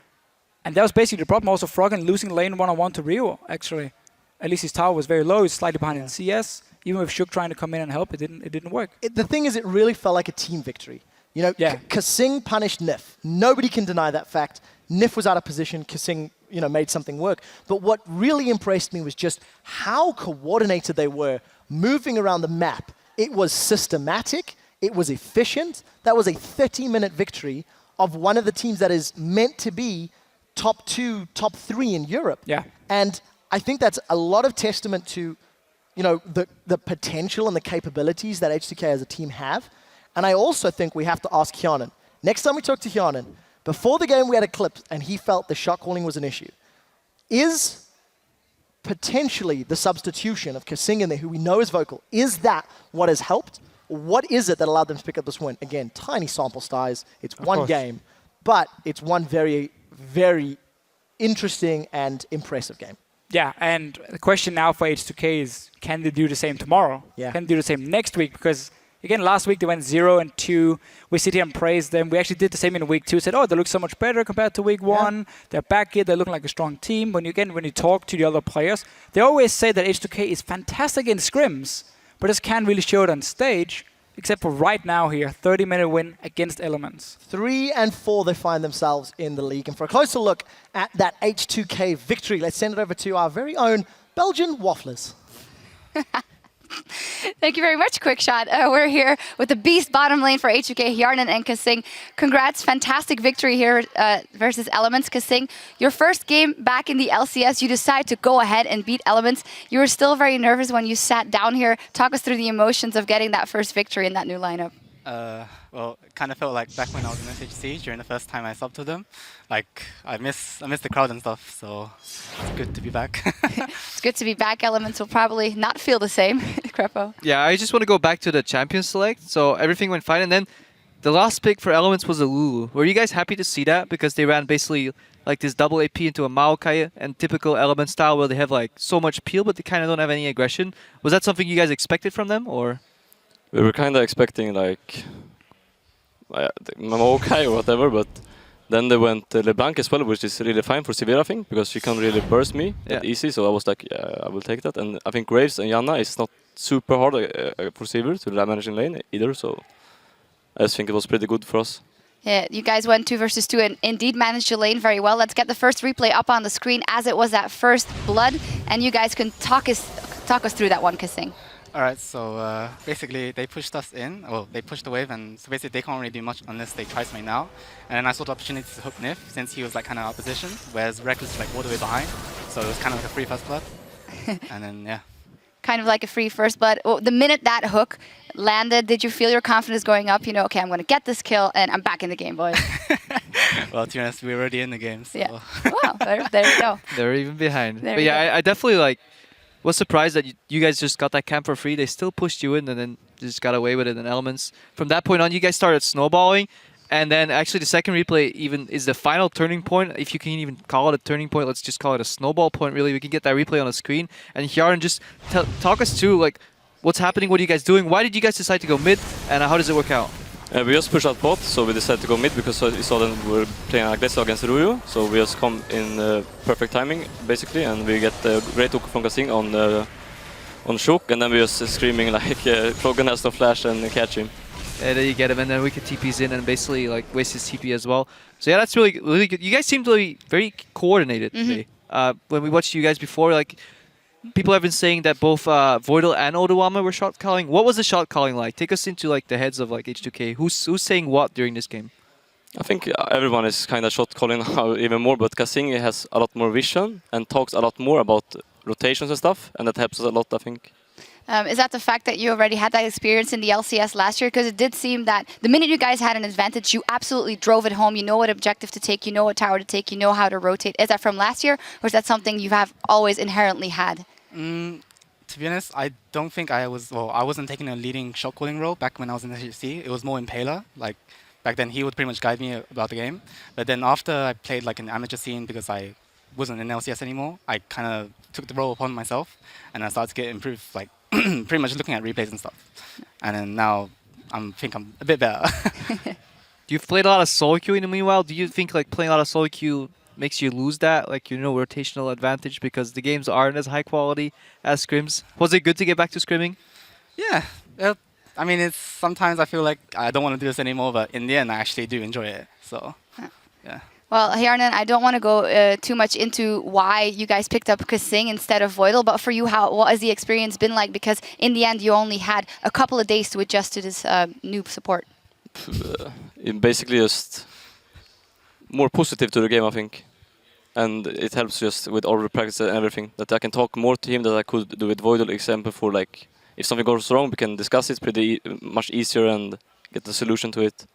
and that was basically the problem. Also, Froggen losing lane 1-on-1 to Rio, actually. At least his tower was very low. He's slightly behind in CS. Even with Shook trying to come in and help, it didn't work. The thing is, it really felt like a team victory. Kasing punished Nif. Nobody can deny that fact. Nif was out of position. Kasing, made something work. But what really impressed me was just how coordinated they were moving around the map. It was systematic. It was efficient. That was a 30-minute victory of one of the teams that is meant to be top 2, top 3 in Europe. Yeah. And I think that's a lot of testament to, the potential and the capabilities that H2k as a team have. And I also think we have to ask Hyanin. Next time we talk to Hyanin, before the game we had a clip and he felt the shot calling was an issue. Is potentially the substitution of Kasing in there, who we know is vocal, is that what has helped? Or what is it that allowed them to pick up this win? Again, tiny sample size. It's one game, but it's one very, very interesting and impressive game. Yeah, and the question now for H2k is, can they do the same tomorrow? Yeah. Can they do the same next week? Because, again, last week they went 0-2. We sit here and praise them. We actually did the same in week 2. Said, oh, they look so much better compared to week 1. They're back here. They're looking like a strong team. When you talk to the other players, they always say that H2k is fantastic in scrims, but just can't really show it on stage. Except for right now here, 30-minute win against Elements. 3-4 they find themselves in the league. And for a closer look at that H2k victory, let's send it over to our very own Belgian Wafflers. Thank you very much, Quickshot. We're here with the beast bottom lane for H2k, Hjarnan and Kasing. Congrats, fantastic victory here versus Elements. Kasing, your first game back in the LCS, you decided to go ahead and beat Elements. You were still very nervous when you sat down here. Talk us through the emotions of getting that first victory in that new lineup. Well, it kind of felt like back when I was in SHC during the first time I subbed to them. Like, I miss the crowd and stuff, so it's good to be back. It's good to be back. Elements will probably not feel the same. Crepo. Yeah, I just want to go back to the champion select. So everything went fine, and then the last pick for Elements was a Lulu. Were you guys happy to see that? Because they ran basically like this double AP into a Maokai and typical Element style where they have like so much peel, but they kind of don't have any aggression. Was that something you guys expected from them, or? We were kind of expecting like Maokai or whatever, but then they went LeBlanc as well, which is really fine for Sivir, I think, because she can't really burst me that easy. So I was like, yeah, I will take that. And I think Graves and Janna is not super hard for Sivir to manage in lane either. So I just think it was pretty good for us. Yeah, you guys went 2 versus 2 and indeed managed your lane very well. Let's get the first replay up on the screen as it was that first blood, and you guys can talk us through that one, Kasing. Alright, so basically they pushed us in, well, they pushed the wave, and so basically they can't really do much unless they try something now. And then I saw the opportunity to hook Nif, since he was like kind of out of position, whereas Reckless was like all the way behind, so it was kind of like a free first blood. And then, yeah. kind of like a free first blood. The minute that hook landed, did you feel your confidence going up? You know, okay, I'm going to get this kill and I'm back in the game, boys. Well, to be honest, we're already in the game. So. Yeah. Wow, there you go. They're even behind. There But we yeah, go. I definitely like was surprised that you guys just got that camp for free. They still pushed you in and then just got away with it in elements. From that point on, you guys started snowballing. And then actually the second replay even is the final turning point. If you can even call it a turning point, let's just call it a snowball point, really. We can get that replay on the screen. And Hjarn, just talk us through like what's happening, what are you guys doing? Why did you guys decide to go mid, and how does it work out? We just pushed out bot, so we decided to go mid because we saw that we were playing aggressive against Ruyu. So we just come in perfect timing, basically, and we get a great hook from Kasing on Shook, and then we just screaming like Krogan has no flash and catch him. And then you get him, and then we could TP's in and basically like waste his TP as well. So yeah, that's really good. You guys seem to be very coordinated today. When we watched you guys before, like people have been saying that both Voidal and Odawama were shot calling. What was the shot calling like? Take us into like the heads of like H2k. Who's saying what during this game? I think everyone is kind of shot calling now even more, but Kasing has a lot more vision and talks a lot more about rotations and stuff, and that helps us a lot, I think. Is that the fact that you already had that experience in the LCS last year? Because it did seem that the minute you guys had an advantage, you absolutely drove it home. You know what objective to take, you know what tower to take, you know how to rotate. Is that from last year, or is that something you have always inherently had? To be honest, I don't think I wasn't taking a leading shot calling role back when I was in the HC. It was more Impaler. Like back then, he would pretty much guide me about the game. But then after I played like an amateur scene because I wasn't in LCS anymore, I kind of took the role upon myself, and I started to get improved, like pretty much looking at replays and stuff. And then now I think I'm a bit better. You've played a lot of solo queue in the meanwhile. Do you think like playing a lot of solo queue makes you lose that, like, you know, rotational advantage because the games aren't as high quality as scrims? Was it good to get back to scrimming? Yeah. I mean, it's sometimes I feel like I don't want to do this anymore, but in the end, I actually do enjoy it. So, yeah. Well, Hjarnan, I don't want to go too much into why you guys picked up Kasing instead of Voidal, but for you, what has the experience been like? Because in the end, you only had a couple of days to adjust to this new support. Basically just more positive to the game, I think. And it helps just with all the practice and everything, that I can talk more to him than I could do with Voidal, example for like, if something goes wrong, we can discuss it pretty much easier and get the solution to it.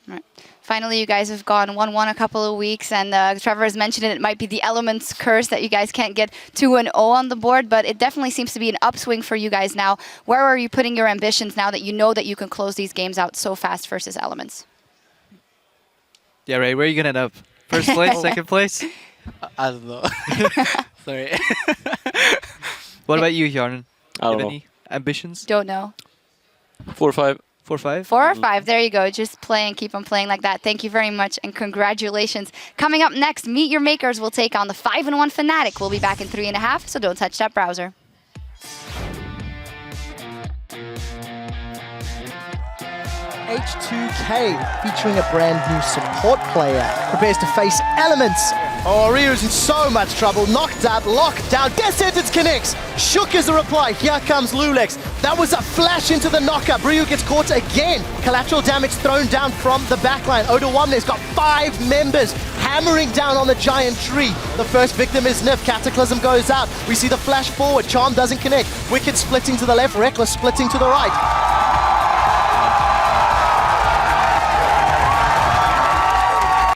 Right. Finally, you guys have gone 1-1 a couple of weeks, and Trevor has mentioned it might be the Elements curse that you guys can't get 2-0 on the board, but it definitely seems to be an upswing for you guys now. Where are you putting your ambitions now that you know that you can close these games out so fast versus Elements? Yeah, Ray, where are you going to end up? First place, second place? I don't know. Sorry. What about you, Hjarnan? I don't know. Any ambitions? Don't know. 4 or 5. 4 or 5? 4 or 5, there you go. Just play and keep on playing like that. Thank you very much and congratulations. Coming up next, Meet Your Makers will take on the 5-1 Fnatic. We'll be back in 3.5, so don't touch that browser. H2k featuring a brand new support player prepares to face Elements. Oh, Ryu's in so much trouble. Knocked out, locked down. Death Sentence connects. Shook is the reply. Here comes Lulex. That was a flash into the knockup. Ryu gets caught again. Collateral damage thrown down from the backline. Odawamne's got 5 members hammering down on the giant tree. The first victim is Nif. Cataclysm goes out. We see the flash forward. Charm doesn't connect. Wicked splitting to the left. Reckless splitting to the right.